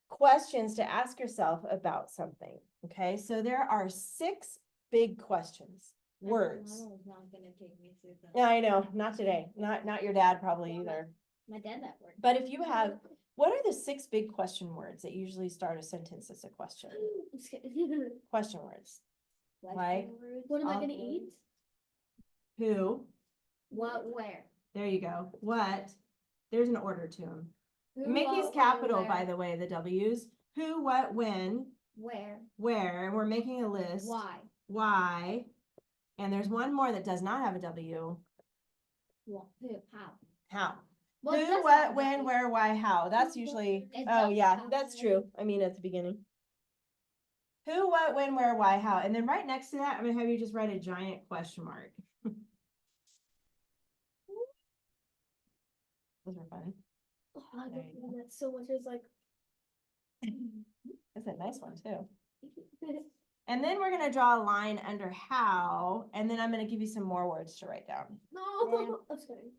[SPEAKER 1] questions to ask yourself about something. Okay, so there are 6 big questions, words.
[SPEAKER 2] Not gonna take me through them.
[SPEAKER 1] Yeah, I know, not today, not your dad probably either.
[SPEAKER 2] My dad's at work.
[SPEAKER 1] But if you have, what are the 6 big question words that usually start a sentence as a question? Question words. Like,
[SPEAKER 3] What am I gonna eat?
[SPEAKER 1] who?
[SPEAKER 2] What, where?
[SPEAKER 1] There you go. What? There's an order to them.
[SPEAKER 2] Who,
[SPEAKER 1] Make these
[SPEAKER 2] what,
[SPEAKER 1] capital,
[SPEAKER 2] where,
[SPEAKER 1] by the way, the W's. Who, what, when, where, and we're making a list. Why. And there's one more that does not have a W.
[SPEAKER 2] What, who, how?
[SPEAKER 1] How.
[SPEAKER 3] Well,
[SPEAKER 1] Who,
[SPEAKER 3] that's
[SPEAKER 1] what,
[SPEAKER 3] not
[SPEAKER 1] when,
[SPEAKER 3] W.
[SPEAKER 1] where, why, how. That's usually,
[SPEAKER 2] It
[SPEAKER 1] oh
[SPEAKER 2] does
[SPEAKER 1] yeah,
[SPEAKER 2] have
[SPEAKER 1] that's
[SPEAKER 2] that.
[SPEAKER 1] true. I mean, at the beginning. Who, what, when, where, why, how. And then right next to that, I'm gonna have you just write a giant question mark. Those are fun.
[SPEAKER 3] Oh, I
[SPEAKER 1] There
[SPEAKER 3] love
[SPEAKER 1] you go.
[SPEAKER 3] that so much. It's like
[SPEAKER 1] That's a nice one too. And then we're gonna draw a line under how, and then I'm gonna give you some more words to write down.
[SPEAKER 3] No, I'm sorry.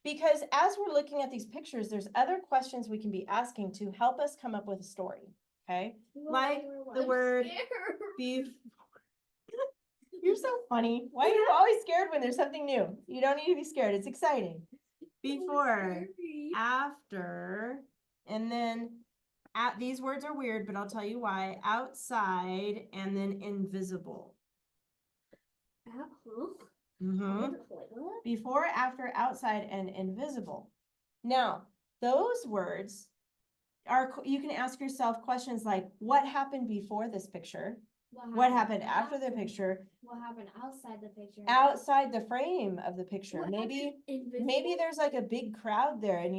[SPEAKER 1] Because as we're looking at these pictures, there's other questions we can be asking to help us come up with a story, okay? Like the word beef. You're so funny. Why are you always scared when there's something new? You don't need to be scared. It's exciting. Before, after, and then these words are weird, but I'll tell you why. Outside and then invisible. Mhm. Before, after, outside, and invisible. Now, those words are, you can ask yourself questions like, what happened before this picture? What happened after the picture?
[SPEAKER 2] What happened outside the picture?
[SPEAKER 1] Outside the frame of the picture.
[SPEAKER 3] What
[SPEAKER 1] Maybe
[SPEAKER 3] Invisible?
[SPEAKER 1] there's like a big crowd there and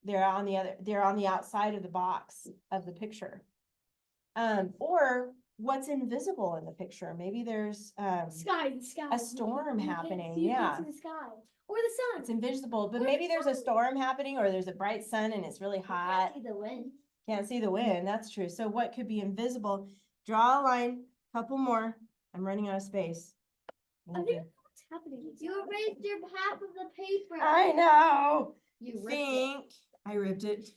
[SPEAKER 1] they're on the outside of the box of the picture. Or what's invisible in the picture? Maybe there's
[SPEAKER 3] Sky, the sky.
[SPEAKER 1] a storm
[SPEAKER 3] You can't
[SPEAKER 1] happening,
[SPEAKER 3] see- you can't
[SPEAKER 1] yeah.
[SPEAKER 3] see the sky or the sun.
[SPEAKER 1] It's invisible, but
[SPEAKER 3] Or
[SPEAKER 1] maybe
[SPEAKER 3] the
[SPEAKER 1] there's a
[SPEAKER 3] sun.
[SPEAKER 1] storm happening or there's a bright sun and it's really
[SPEAKER 3] You
[SPEAKER 1] hot.
[SPEAKER 3] can't see the wind.
[SPEAKER 1] Can't see the wind, that's true. So what could be invisible? Draw a line, couple more. I'm running out of space.
[SPEAKER 3] I think what's happening.
[SPEAKER 2] You erased your half of the paper.
[SPEAKER 1] I know.
[SPEAKER 2] You ripped it.
[SPEAKER 1] Think, I ripped it.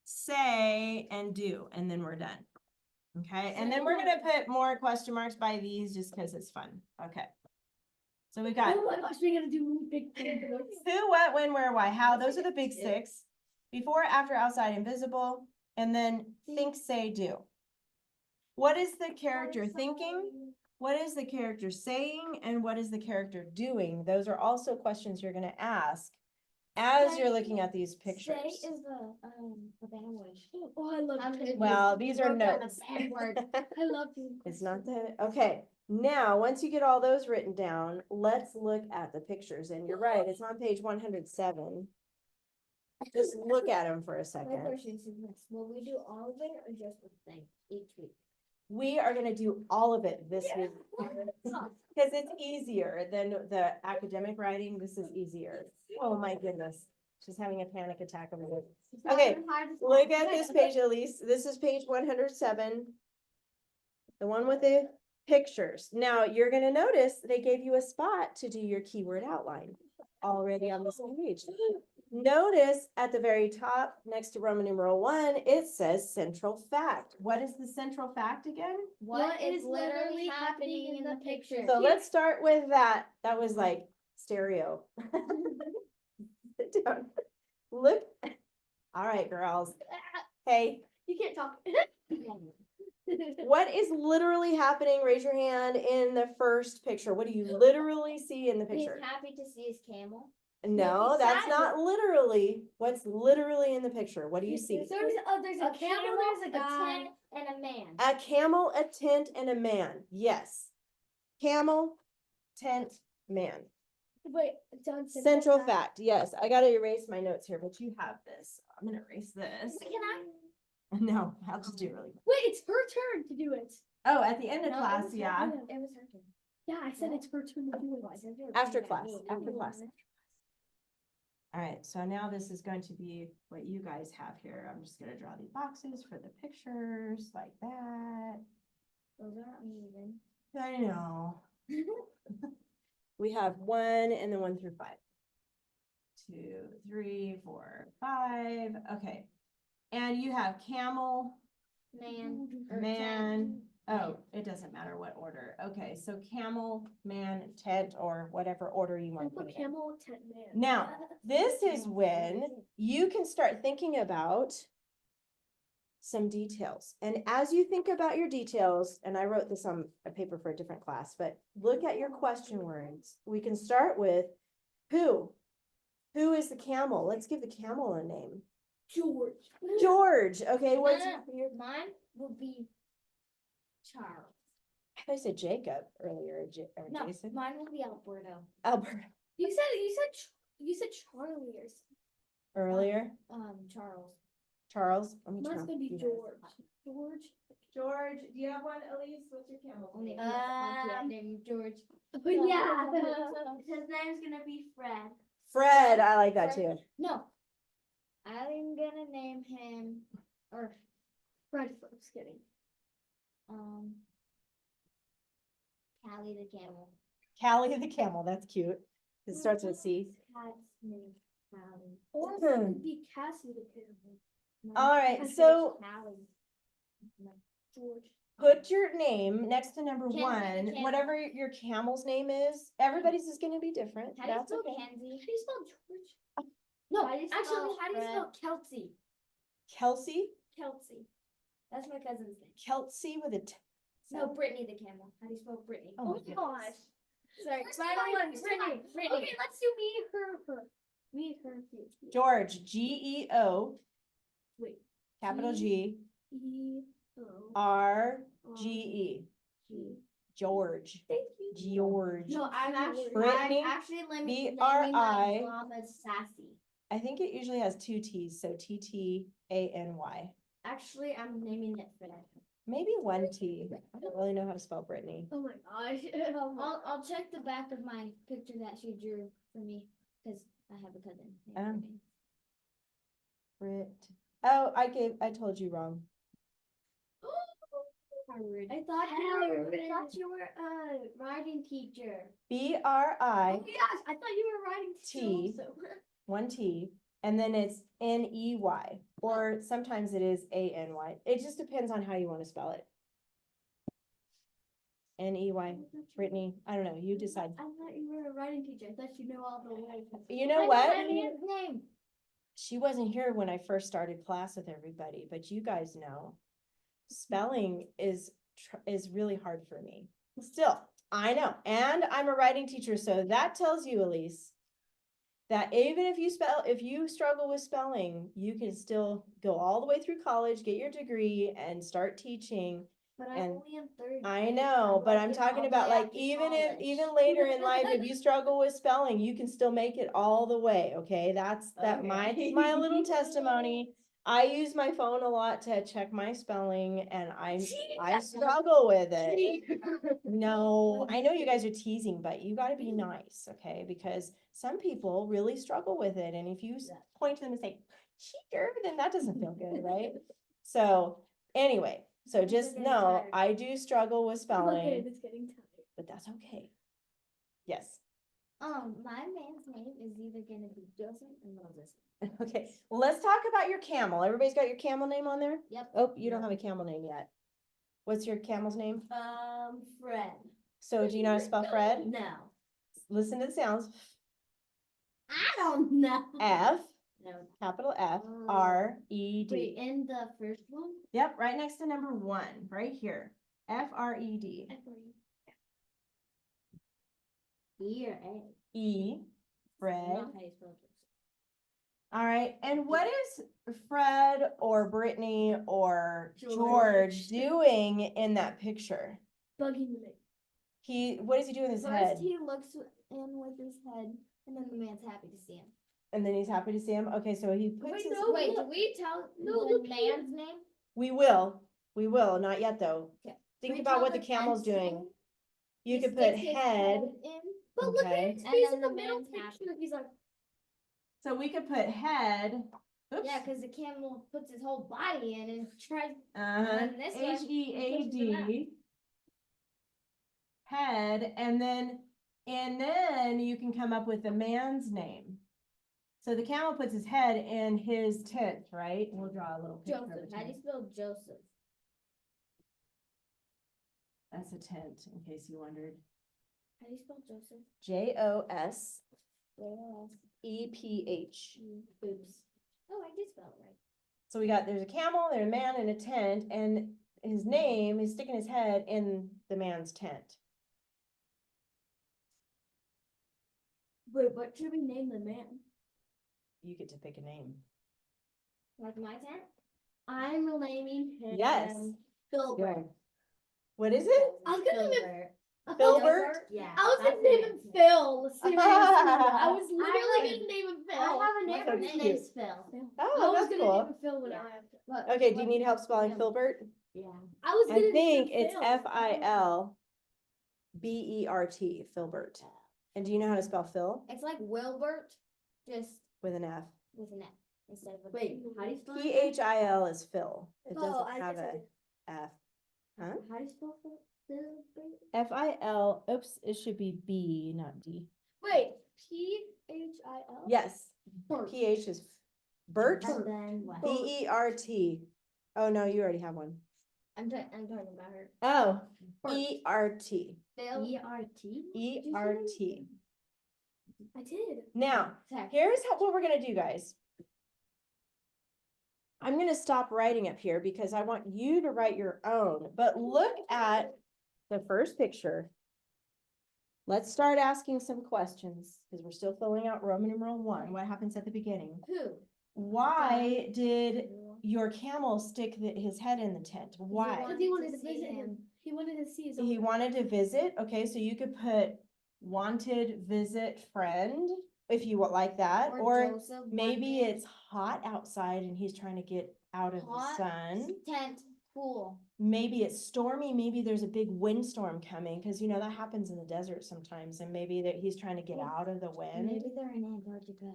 [SPEAKER 1] Say and do, and then we're done. Okay, and then we're gonna put more question marks by these just because it's fun. Okay. So we got
[SPEAKER 3] Oh my gosh, we're gonna do big things.
[SPEAKER 1] who, what, when, where, why, how. Those are the big six. Before, after, outside, invisible, and then think, say, do. What is the character thinking? What is the character saying? And what is the character doing? Those are also questions you're gonna ask as you're looking at these pictures.
[SPEAKER 2] Say is a bad word.
[SPEAKER 3] Oh, I love it.
[SPEAKER 1] Well, these are
[SPEAKER 2] Wrote down a
[SPEAKER 1] notes.
[SPEAKER 2] bad word.
[SPEAKER 3] I love you.
[SPEAKER 1] It's not that, okay. Now, once you get all those written down, let's look at the pictures. And you're right, it's on page 107. Just look at them for a
[SPEAKER 2] My
[SPEAKER 1] second.
[SPEAKER 2] question is this, will we do all of it or just the thing each week?
[SPEAKER 1] We are gonna do all of it this week. Because it's easier than the academic writing. This is easier. Oh my goodness. She's having a panic attack over there. Okay, look at this page, Elise. This is page 107. The one with the pictures. Now, you're gonna notice they gave you a spot to do your keyword outline already on this page. Notice at the very top, next to Roman numeral 1, it says central fact. What is the central fact again?
[SPEAKER 2] What is literally happening in the picture?
[SPEAKER 1] So let's start with that. That was like stereo. Sit down. Look. All right, girls. Hey,
[SPEAKER 3] You can't talk.
[SPEAKER 1] what is literally happening? Raise your hand in the first picture. What do you literally see in the
[SPEAKER 2] He's
[SPEAKER 1] picture?
[SPEAKER 2] happy to see his camel.
[SPEAKER 1] No,
[SPEAKER 3] he's
[SPEAKER 1] that's
[SPEAKER 3] sad.
[SPEAKER 1] not literally. What's literally in the picture? What do you see?
[SPEAKER 3] There's a camel, there's a guy.
[SPEAKER 2] tent, and a man.
[SPEAKER 1] A camel, a tent, and a man. Yes. Camel, tent, man.
[SPEAKER 3] Wait, John.
[SPEAKER 1] Central fact. Yes, I gotta erase my notes here, but you have this. I'm gonna erase this.
[SPEAKER 2] Can I?
[SPEAKER 1] No, I'll just do it really quick.
[SPEAKER 3] Wait, it's her turn to do it.
[SPEAKER 1] Oh, at the end of
[SPEAKER 2] No,
[SPEAKER 1] class,
[SPEAKER 2] it was
[SPEAKER 1] yeah.
[SPEAKER 2] her turn. It was her turn.
[SPEAKER 3] Yeah, I said
[SPEAKER 2] No.
[SPEAKER 3] it's her turn to do it.
[SPEAKER 1] After class, after class. All right, so now this is going to be what you guys have here. I'm just gonna draw these boxes for the pictures like that.
[SPEAKER 2] Those are uneven.
[SPEAKER 1] I know. We have 1 and then 1 through 5. 2, 3, 4, 5. Okay. And you have camel,
[SPEAKER 2] Man. or
[SPEAKER 1] man. Oh, it doesn't matter what order. Okay, so camel, man, tent, or whatever order you want to put it in.
[SPEAKER 3] Camel tent man.
[SPEAKER 1] Now, this is when you can start thinking about some details. And as you think about your details, and I wrote this on a paper for a different class, but look at your question words. We can start with who? Who is the camel? Let's give the camel a name.
[SPEAKER 3] George.
[SPEAKER 1] George. Okay, what's your,
[SPEAKER 2] Mine will be Charles.
[SPEAKER 1] I said Jacob earlier, or
[SPEAKER 2] No,
[SPEAKER 1] Jason.
[SPEAKER 2] mine will be Alberto.
[SPEAKER 1] Albert
[SPEAKER 3] You said Charlie or something.
[SPEAKER 1] earlier.
[SPEAKER 2] Charles.
[SPEAKER 1] Charles. Let me
[SPEAKER 3] Mine's
[SPEAKER 1] turn
[SPEAKER 3] gonna be
[SPEAKER 1] you guys.
[SPEAKER 3] George.
[SPEAKER 1] George, do you have one, Elise? What's your camel?
[SPEAKER 2] Only if you want to name George.
[SPEAKER 3] Oh, yeah.
[SPEAKER 2] His name's gonna be Fred.
[SPEAKER 1] Fred, I like that too.
[SPEAKER 2] No. I'm gonna name him, or,
[SPEAKER 3] Fred, I'm just kidding.
[SPEAKER 2] Callie the camel.
[SPEAKER 1] Callie the camel, that's cute. It starts with C.
[SPEAKER 2] Cat's name, Callie.
[SPEAKER 3] Or
[SPEAKER 1] Hmm.
[SPEAKER 3] it could be Cassie the camel.
[SPEAKER 2] No,
[SPEAKER 1] All right,
[SPEAKER 2] because
[SPEAKER 1] so
[SPEAKER 2] there's Callie. No,
[SPEAKER 3] George.
[SPEAKER 1] put your name next to number
[SPEAKER 2] Kenzie the
[SPEAKER 1] one,
[SPEAKER 2] camel.
[SPEAKER 1] whatever your camel's name is. Everybody's is gonna be different.
[SPEAKER 2] How do you
[SPEAKER 1] That's
[SPEAKER 2] spell
[SPEAKER 1] okay.
[SPEAKER 2] Kenzie?
[SPEAKER 3] How do you spell George?
[SPEAKER 2] No,
[SPEAKER 3] How do you
[SPEAKER 2] actually,
[SPEAKER 3] spell
[SPEAKER 2] how do you
[SPEAKER 3] Fred?
[SPEAKER 2] spell Kelsey?
[SPEAKER 1] Kelsey,
[SPEAKER 2] Kelsey. That's my cousin's name.
[SPEAKER 1] Kelsey with a T.
[SPEAKER 2] No, Brittany the camel. How do you spell Brittany?
[SPEAKER 1] Oh my goodness.
[SPEAKER 2] Sorry,
[SPEAKER 3] First
[SPEAKER 2] final
[SPEAKER 3] time,
[SPEAKER 2] one.
[SPEAKER 3] first
[SPEAKER 2] Brittany.
[SPEAKER 3] time.
[SPEAKER 2] Brittany.
[SPEAKER 3] Okay, let's do me, her. Me, her, you.
[SPEAKER 1] George, Geo,
[SPEAKER 3] Wait.
[SPEAKER 1] capital
[SPEAKER 3] G-
[SPEAKER 1] G,
[SPEAKER 3] E-O-G.
[SPEAKER 1] RGE. George,
[SPEAKER 3] Thank you.
[SPEAKER 1] George.
[SPEAKER 3] No,
[SPEAKER 1] Brittany,
[SPEAKER 3] I'm actually naming
[SPEAKER 1] B-R-I.
[SPEAKER 3] my mom as Sassy.
[SPEAKER 1] I think it usually has two T's, so T-T-A-N-Y.
[SPEAKER 3] Actually, I'm naming it Fred.
[SPEAKER 1] Maybe one T. I don't really know how to spell Brittany.
[SPEAKER 3] Oh my gosh.
[SPEAKER 2] I'll check the back of my picture that she drew for me because I have a cousin. named
[SPEAKER 1] Oh.
[SPEAKER 2] Brittany.
[SPEAKER 1] Brit. Oh, I told you wrong.
[SPEAKER 3] I thought you were a writing teacher.
[SPEAKER 1] B-R-I,
[SPEAKER 3] Oh yes, I thought you were a writing teacher.
[SPEAKER 1] T.
[SPEAKER 3] also.
[SPEAKER 1] one T, and then it's N-E-Y, or sometimes it is A-N-Y. It just depends on how you want to spell it. N-E-Y, Brittany, I don't know, you decide.
[SPEAKER 3] I thought you were a writing teacher. I thought you knew all the words.
[SPEAKER 1] You know
[SPEAKER 2] I
[SPEAKER 1] what?
[SPEAKER 2] my man's name.
[SPEAKER 1] She wasn't here when I first started class with everybody, but you guys know. Spelling is really hard for me. Still, I know, and I'm a writing teacher, so that tells you, Elise, that even if you struggle with spelling, you can still go all the way through college, get your degree, and start teaching.
[SPEAKER 3] But I'm
[SPEAKER 1] And
[SPEAKER 3] only in third.
[SPEAKER 1] I
[SPEAKER 3] grade.
[SPEAKER 1] know,
[SPEAKER 3] I'm
[SPEAKER 1] but
[SPEAKER 3] like
[SPEAKER 1] I'm
[SPEAKER 3] in
[SPEAKER 1] talking
[SPEAKER 3] all the
[SPEAKER 1] about
[SPEAKER 3] way
[SPEAKER 1] like
[SPEAKER 3] up to
[SPEAKER 1] even
[SPEAKER 3] college.
[SPEAKER 1] later in life, if you struggle with spelling, you can still make it all the way. Okay, that's my
[SPEAKER 3] Okay.
[SPEAKER 1] little testimony. I use my phone a lot to check my spelling, and I struggle with it. No, I know you guys are teasing, but you gotta be nice, okay? Because some people really struggle with it, and if you point to them and say, cheater, then that doesn't feel good, right? So, anyway, so just
[SPEAKER 3] getting
[SPEAKER 1] know,
[SPEAKER 3] tired.
[SPEAKER 1] I do struggle with
[SPEAKER 3] Okay,
[SPEAKER 1] spelling,
[SPEAKER 3] it's getting tired.
[SPEAKER 1] but that's okay. Yes,
[SPEAKER 2] My man's name is either gonna be Joseph or Moses.
[SPEAKER 1] okay, well, let's talk about your camel. Everybody's got your camel name on there?
[SPEAKER 2] Yep.
[SPEAKER 1] Oh, you don't have a camel name yet. What's your camel's name?
[SPEAKER 3] Fred.
[SPEAKER 1] So do you know how to spell Fred?
[SPEAKER 3] No.
[SPEAKER 1] Listen to the sounds.
[SPEAKER 3] I don't know.
[SPEAKER 1] F,
[SPEAKER 3] No.
[SPEAKER 1] capital F,
[SPEAKER 3] Oh.
[SPEAKER 1] R-E-D.
[SPEAKER 3] Wait, in the first one?
[SPEAKER 1] Yep, right next to number one, right here. F-R-E-D.
[SPEAKER 3] E or A?
[SPEAKER 1] E, Fred.
[SPEAKER 3] Not how you spell Joseph.
[SPEAKER 1] All right, and what is Fred or Brittany or George
[SPEAKER 3] George.
[SPEAKER 1] doing in that picture?
[SPEAKER 3] Bugging me.
[SPEAKER 1] What does he do with his
[SPEAKER 2] First,
[SPEAKER 1] head?
[SPEAKER 2] he looks in with his head, and then the man's happy to see him.
[SPEAKER 1] And then he's happy to see him? Okay, so he puts
[SPEAKER 3] Wait,
[SPEAKER 1] his.
[SPEAKER 3] no,
[SPEAKER 2] Wait,
[SPEAKER 3] look.
[SPEAKER 2] do we tell
[SPEAKER 3] No,
[SPEAKER 2] the
[SPEAKER 3] look here.
[SPEAKER 2] man's name?
[SPEAKER 1] We will, not yet though.
[SPEAKER 2] Okay.
[SPEAKER 1] Think
[SPEAKER 2] We
[SPEAKER 1] about
[SPEAKER 2] tell
[SPEAKER 1] what the
[SPEAKER 2] the
[SPEAKER 1] camel's
[SPEAKER 2] fence
[SPEAKER 1] doing.
[SPEAKER 2] name?
[SPEAKER 1] You
[SPEAKER 2] He
[SPEAKER 1] could put
[SPEAKER 2] sticks his
[SPEAKER 1] head,
[SPEAKER 2] in,
[SPEAKER 3] But look
[SPEAKER 1] Okay.
[SPEAKER 3] at his
[SPEAKER 2] And
[SPEAKER 3] face
[SPEAKER 2] then
[SPEAKER 3] in the
[SPEAKER 2] the
[SPEAKER 3] middle
[SPEAKER 2] man's happy.
[SPEAKER 3] picture. He's like,
[SPEAKER 1] so we could put head. Oops.
[SPEAKER 2] Yeah, because the camel puts his whole body in and tries.
[SPEAKER 1] Uh-huh,
[SPEAKER 2] then this one,
[SPEAKER 1] H-E-A-D. Head, and then you can come up with the man's name. So the camel puts his head in his tent, right? We'll draw a little picture of
[SPEAKER 2] Joseph.
[SPEAKER 1] a
[SPEAKER 2] How do you
[SPEAKER 1] tent.
[SPEAKER 2] spell Joseph?
[SPEAKER 1] That's a tent, in case you wondered.
[SPEAKER 2] How do you spell Joseph?
[SPEAKER 1] J-O-S-E-P-H.
[SPEAKER 2] Oops. Oh, I did spell it right.
[SPEAKER 1] So there's a camel, there's a man in a tent, and his name is sticking his head in the man's tent.
[SPEAKER 3] wait, what should we name the man?
[SPEAKER 1] You get to pick a name.
[SPEAKER 2] Like my tent?
[SPEAKER 3] I'm naming him.
[SPEAKER 1] Yes.
[SPEAKER 3] Filbert.
[SPEAKER 1] Go. What is it?
[SPEAKER 3] I was gonna name
[SPEAKER 2] Filbert.
[SPEAKER 3] him
[SPEAKER 1] Filbert?
[SPEAKER 3] Yeah. I was gonna name him Phil. Seriously. I was literally gonna name him Phil.
[SPEAKER 2] I have a
[SPEAKER 1] That's
[SPEAKER 2] neighbor
[SPEAKER 1] so
[SPEAKER 2] named
[SPEAKER 1] cute.
[SPEAKER 2] name's Phil.
[SPEAKER 1] Oh,
[SPEAKER 3] I was
[SPEAKER 1] that's
[SPEAKER 3] gonna
[SPEAKER 1] cool.
[SPEAKER 3] name him Phil when
[SPEAKER 2] Yeah.
[SPEAKER 3] I have to.
[SPEAKER 2] But
[SPEAKER 1] Okay, do you
[SPEAKER 2] what-
[SPEAKER 1] need help spelling
[SPEAKER 2] Yeah.
[SPEAKER 1] Filbert?
[SPEAKER 2] Yeah.
[SPEAKER 3] I was
[SPEAKER 1] I
[SPEAKER 3] gonna
[SPEAKER 1] think
[SPEAKER 3] name him
[SPEAKER 1] it's
[SPEAKER 3] Phil.
[SPEAKER 1] F-I-L-B-E-R-T, Filbert. And do you know how to spell Phil?
[SPEAKER 2] It's like Wilbert, just
[SPEAKER 1] With an F.
[SPEAKER 2] with an F instead of a
[SPEAKER 3] Wait,
[SPEAKER 2] B.
[SPEAKER 3] how do you spell it?
[SPEAKER 1] P-H-I-L is Phil. It
[SPEAKER 3] Oh,
[SPEAKER 1] doesn't
[SPEAKER 3] I
[SPEAKER 1] have
[SPEAKER 3] guess I
[SPEAKER 1] a
[SPEAKER 3] did.
[SPEAKER 1] F. Huh?
[SPEAKER 3] How do you spell Filbert?
[SPEAKER 1] F-I-L, oops, it should be B, not D.
[SPEAKER 3] Wait, P-H-I-L?
[SPEAKER 1] Yes,
[SPEAKER 3] Bert.
[SPEAKER 1] P-H is Bert,
[SPEAKER 3] And then what?
[SPEAKER 1] B-E-R-T. Oh, no, you already have one.
[SPEAKER 3] I'm talking about her.
[SPEAKER 1] Oh,
[SPEAKER 3] Bert.
[SPEAKER 1] E-R-T,
[SPEAKER 3] Phil. E-R-T?
[SPEAKER 1] E-R-T.
[SPEAKER 3] I did.
[SPEAKER 1] Now, here's what we're gonna do, guys. I'm gonna stop writing up here because I want you to write your own, but look at the first picture. Let's start asking some questions because we're still filling out Roman numeral 1. What happens at the beginning?
[SPEAKER 3] Who?
[SPEAKER 1] Why did your camel stick his head in the tent? Why?
[SPEAKER 3] Because he wanted to visit him. He wanted to see his
[SPEAKER 1] He wanted to visit. Okay, so you could put wanted visit friend if you would like that, or
[SPEAKER 2] Joseph
[SPEAKER 1] maybe
[SPEAKER 2] wanted
[SPEAKER 1] it's hot outside and he's trying to get out of the
[SPEAKER 2] hot
[SPEAKER 1] sun.
[SPEAKER 2] tent cool.
[SPEAKER 1] Maybe it's stormy, maybe there's a big windstorm coming, because you know that happens in the desert sometimes, and maybe that he's trying to get out of the wind.
[SPEAKER 2] Maybe they're in Antarctica.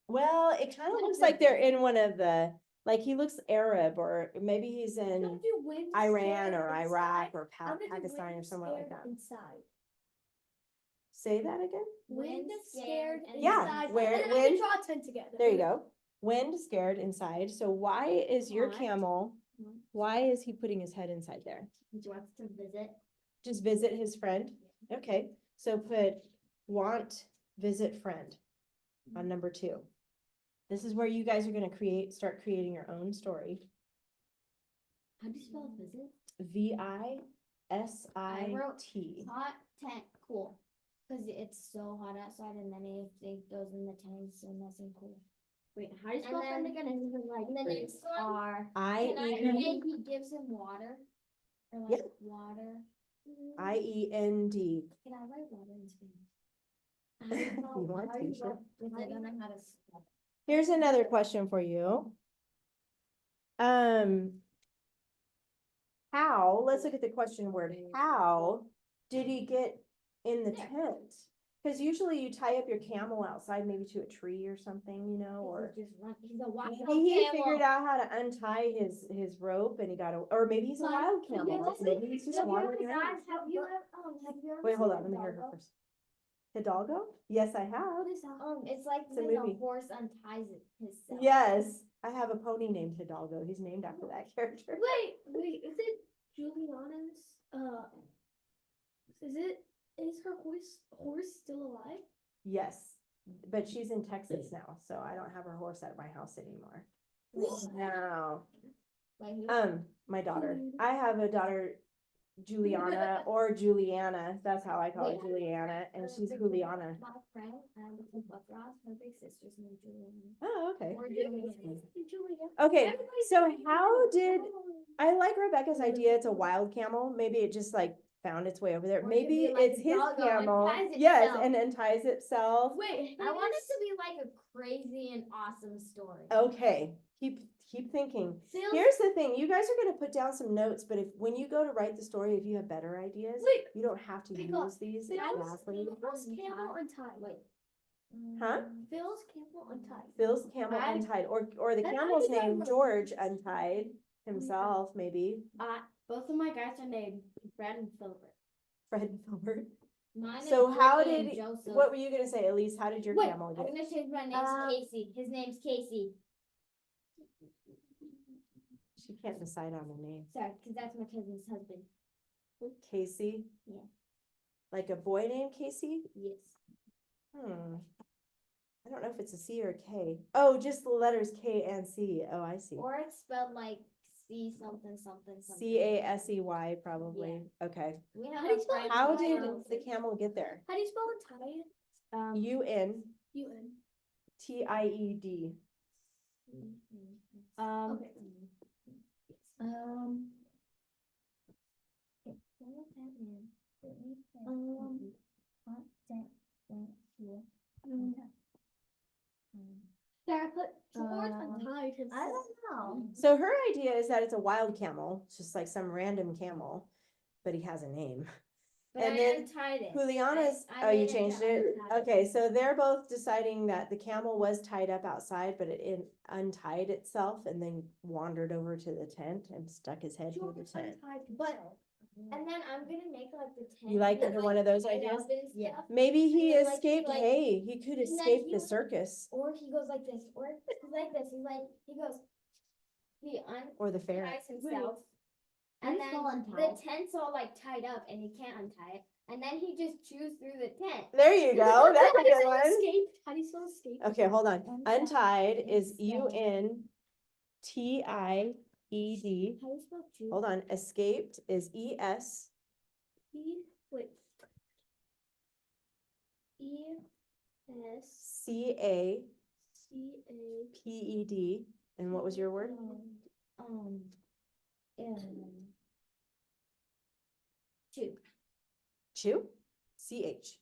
[SPEAKER 1] Well, it kind of looks like they're in one of the, like he looks Arab, or maybe he's in Iran or Iraq or Pakistan or somewhere like that.
[SPEAKER 3] Inside.
[SPEAKER 1] Say that again?
[SPEAKER 3] Wind scared
[SPEAKER 1] Yeah,
[SPEAKER 3] inside.
[SPEAKER 1] where-
[SPEAKER 3] And I
[SPEAKER 1] wind-
[SPEAKER 3] can draw a tent together.
[SPEAKER 1] There you go. Wind scared inside. So why is your
[SPEAKER 3] What?
[SPEAKER 1] camel, why is he putting his head inside there?
[SPEAKER 3] He wants to visit.
[SPEAKER 1] Just visit his friend? Okay, so put want, visit friend on number 2. This is where you guys are gonna start creating your own story.
[SPEAKER 3] How do you spell visit?
[SPEAKER 1] V-I-S-I-T.
[SPEAKER 2] Hot tent cool. Cause it's so hot outside and then it goes in the tent, so nice and cool.
[SPEAKER 3] Wait, how do you
[SPEAKER 2] And
[SPEAKER 3] spell friend
[SPEAKER 2] then-
[SPEAKER 3] again? And then like,
[SPEAKER 2] And then
[SPEAKER 1] Great.
[SPEAKER 2] it's R. Can I
[SPEAKER 1] I-E,
[SPEAKER 2] say he gives him water? Or like
[SPEAKER 1] Yeah.
[SPEAKER 2] water?
[SPEAKER 1] I-E-N-D.
[SPEAKER 2] Can I write water in Spanish?
[SPEAKER 1] You want
[SPEAKER 2] How do
[SPEAKER 1] to,
[SPEAKER 2] you
[SPEAKER 1] sure.
[SPEAKER 2] write- Because I don't know how to spell.
[SPEAKER 1] Here's another question for you. How, let's look at the question word, how did he get in the
[SPEAKER 2] There.
[SPEAKER 1] tent? Because usually you tie up your camel outside, maybe to a tree or something, you know, or
[SPEAKER 2] He's a wild
[SPEAKER 1] maybe he
[SPEAKER 2] camel.
[SPEAKER 1] figured out how to untie his rope and he got or maybe he's a
[SPEAKER 3] Like,
[SPEAKER 1] wild
[SPEAKER 3] have you
[SPEAKER 1] camel,
[SPEAKER 3] ever
[SPEAKER 1] maybe he's just
[SPEAKER 2] Have you ever
[SPEAKER 1] wandering around.
[SPEAKER 2] guys- have you ever
[SPEAKER 1] Wait, hold
[SPEAKER 2] seen
[SPEAKER 1] on, let me hear her
[SPEAKER 2] Hidalgo?
[SPEAKER 1] first. Hidalgo? Yes, I have.
[SPEAKER 2] It's like
[SPEAKER 1] It's a
[SPEAKER 2] when
[SPEAKER 1] movie.
[SPEAKER 2] the horse unties it himself.
[SPEAKER 1] Yes, I have a pony named Hidalgo. He's named after that character.
[SPEAKER 3] wait, is it Juliana's, is her horse still alive?
[SPEAKER 1] Yes, but she's in Texas now, so I don't have her horse at my house anymore. No,
[SPEAKER 2] Like who?
[SPEAKER 1] my daughter. I have a daughter, Juliana or Juliana. That's how I call her, Juliana, and she's Juliana.
[SPEAKER 2] My friend, with Ross, her big sister's named Juliana.
[SPEAKER 1] Oh, okay.
[SPEAKER 2] Or Juliana.
[SPEAKER 1] Okay, so how did, I like Rebecca's idea, it's a wild camel, maybe it just like found its way over there,
[SPEAKER 2] Or it could
[SPEAKER 1] maybe
[SPEAKER 2] be like
[SPEAKER 1] it's
[SPEAKER 2] a
[SPEAKER 1] his
[SPEAKER 2] doggo,
[SPEAKER 1] camel,
[SPEAKER 2] unties
[SPEAKER 1] yes,
[SPEAKER 2] itself.
[SPEAKER 1] and unties itself.
[SPEAKER 3] Wait,
[SPEAKER 2] I want it to be like a crazy and awesome story.
[SPEAKER 1] Okay, keep thinking.
[SPEAKER 3] Phil's,
[SPEAKER 1] Here's the thing, you guys are gonna put down some notes, but when you go to write the story, if you have better ideas,
[SPEAKER 3] wait,
[SPEAKER 1] you don't have to
[SPEAKER 3] Pick up.
[SPEAKER 1] use these
[SPEAKER 3] Phil's
[SPEAKER 1] exactly.
[SPEAKER 3] camel untied. Wait,
[SPEAKER 1] Huh?
[SPEAKER 3] Phil's camel untied.
[SPEAKER 1] Phil's camel
[SPEAKER 3] I-
[SPEAKER 1] untied, or the
[SPEAKER 3] That's
[SPEAKER 1] camel's
[SPEAKER 3] how you
[SPEAKER 1] name
[SPEAKER 3] know.
[SPEAKER 1] George untied himself, maybe,
[SPEAKER 3] Both of my guys are named Brad and Philbert.
[SPEAKER 1] Fred and Filbert.
[SPEAKER 2] Mine
[SPEAKER 1] So
[SPEAKER 2] is
[SPEAKER 1] how
[SPEAKER 2] Brittany and
[SPEAKER 1] did,
[SPEAKER 2] Joseph.
[SPEAKER 1] what were you gonna say, Elise, how did your
[SPEAKER 3] Wait,
[SPEAKER 1] camel
[SPEAKER 2] I'm
[SPEAKER 1] get?
[SPEAKER 2] gonna change my name to Casey. His name's Casey.
[SPEAKER 1] She can't decide on a name.
[SPEAKER 2] Sorry, because that's my cousin's husband.
[SPEAKER 1] Casey?
[SPEAKER 2] Yeah.
[SPEAKER 1] Like a boy named Casey?
[SPEAKER 2] Yes.
[SPEAKER 1] I don't know if it's a C or a K. Oh, just the letters K and C. Oh, I see.
[SPEAKER 2] Or it's spelled like C something something something.
[SPEAKER 1] C-A-S-E-Y probably. Okay.
[SPEAKER 2] We
[SPEAKER 3] How
[SPEAKER 2] have
[SPEAKER 3] do you
[SPEAKER 2] a
[SPEAKER 3] spell
[SPEAKER 2] friend
[SPEAKER 1] How
[SPEAKER 2] who
[SPEAKER 1] did
[SPEAKER 2] spells
[SPEAKER 1] the
[SPEAKER 2] it.
[SPEAKER 1] camel get there?
[SPEAKER 3] How do you spell untied?
[SPEAKER 1] U-N-T-I-E-D.
[SPEAKER 3] U-N. Okay. Sarah put George untied himself.
[SPEAKER 2] I don't know.
[SPEAKER 1] So her idea is that it's a wild camel. It's just like some random camel, but he has a name.
[SPEAKER 2] But
[SPEAKER 1] And
[SPEAKER 2] I
[SPEAKER 1] then
[SPEAKER 2] untied it.
[SPEAKER 1] Juliana's,
[SPEAKER 2] I
[SPEAKER 1] oh, you
[SPEAKER 2] made it
[SPEAKER 1] changed
[SPEAKER 2] to
[SPEAKER 1] it?
[SPEAKER 2] untied.
[SPEAKER 1] Okay, so they're both deciding that the camel was tied up outside, but it untied itself and then wandered over to the tent and stuck his head through the
[SPEAKER 3] George
[SPEAKER 1] tent.
[SPEAKER 3] untied
[SPEAKER 2] But
[SPEAKER 3] himself.
[SPEAKER 2] And then I'm gonna make like the tent.
[SPEAKER 1] You like
[SPEAKER 2] with,
[SPEAKER 1] one of those
[SPEAKER 2] light
[SPEAKER 1] ideas?
[SPEAKER 2] up and
[SPEAKER 3] Yeah.
[SPEAKER 2] stuff.
[SPEAKER 1] Maybe he
[SPEAKER 2] then, like,
[SPEAKER 1] escaped,
[SPEAKER 2] like-
[SPEAKER 1] hey, he could
[SPEAKER 2] then
[SPEAKER 1] escape
[SPEAKER 2] he
[SPEAKER 1] the
[SPEAKER 2] was-
[SPEAKER 1] circus
[SPEAKER 2] Or he goes like this, or he's like this. He's like he goes. He
[SPEAKER 1] or the fair.
[SPEAKER 2] unties himself,
[SPEAKER 3] How
[SPEAKER 2] and
[SPEAKER 3] do you spell
[SPEAKER 2] then
[SPEAKER 3] untie?
[SPEAKER 2] the tent's all like tied up, and he can't untie it. And then he just chews through the tent.
[SPEAKER 1] There you go, that's a good one.
[SPEAKER 3] Escape. How do you spell escape?
[SPEAKER 1] Okay, hold on.
[SPEAKER 2] Untied
[SPEAKER 1] Untied is
[SPEAKER 2] is
[SPEAKER 1] UNTIED.
[SPEAKER 2] How do you spell chew?
[SPEAKER 1] Hold on, escaped is ES.
[SPEAKER 3] Wait. E-S-C-A.
[SPEAKER 1] CAPED. And what was your word?
[SPEAKER 2] Um, chew.
[SPEAKER 1] Chew? CH.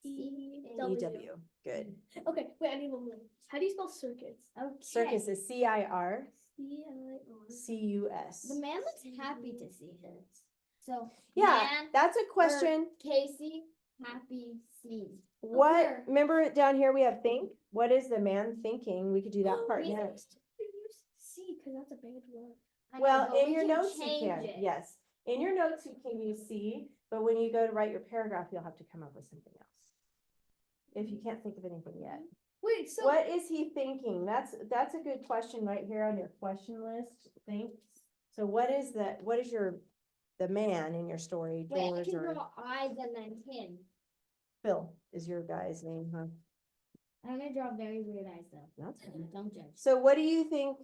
[SPEAKER 3] E-W.
[SPEAKER 1] EW. Good.
[SPEAKER 3] Okay, wait, I need one more. How do you spell circus?
[SPEAKER 2] Okay.
[SPEAKER 1] Circus is CIR.
[SPEAKER 3] C-I-R.
[SPEAKER 2] The man looks happy to see him. So
[SPEAKER 1] Yeah,
[SPEAKER 2] man,
[SPEAKER 1] that's a question.
[SPEAKER 2] Casey, happy see.
[SPEAKER 1] What,
[SPEAKER 2] here.
[SPEAKER 1] remember down here we have think? What is the man thinking? We could do that part
[SPEAKER 2] we-
[SPEAKER 1] next.
[SPEAKER 3] C, because that's a bad word.
[SPEAKER 2] I know,
[SPEAKER 1] Well,
[SPEAKER 2] but
[SPEAKER 1] in
[SPEAKER 2] we
[SPEAKER 1] your
[SPEAKER 2] can
[SPEAKER 1] notes you
[SPEAKER 2] change
[SPEAKER 1] can,
[SPEAKER 2] it.
[SPEAKER 1] yes. In your notes you can use C, but when you go to write your paragraph, you'll have to come up with something else. If you can't think of anything yet.
[SPEAKER 3] Wait, so
[SPEAKER 1] What is he thinking? That's a good question right here on your question list, think. So what is the man in your story,
[SPEAKER 2] Wait, I
[SPEAKER 1] George
[SPEAKER 2] can
[SPEAKER 1] or
[SPEAKER 2] draw eyes and then him.
[SPEAKER 1] Phil is your guy's name, huh?
[SPEAKER 2] I'm gonna draw very weird eyes though.
[SPEAKER 1] That's fine.
[SPEAKER 2] Don't judge.
[SPEAKER 1] So what do you think,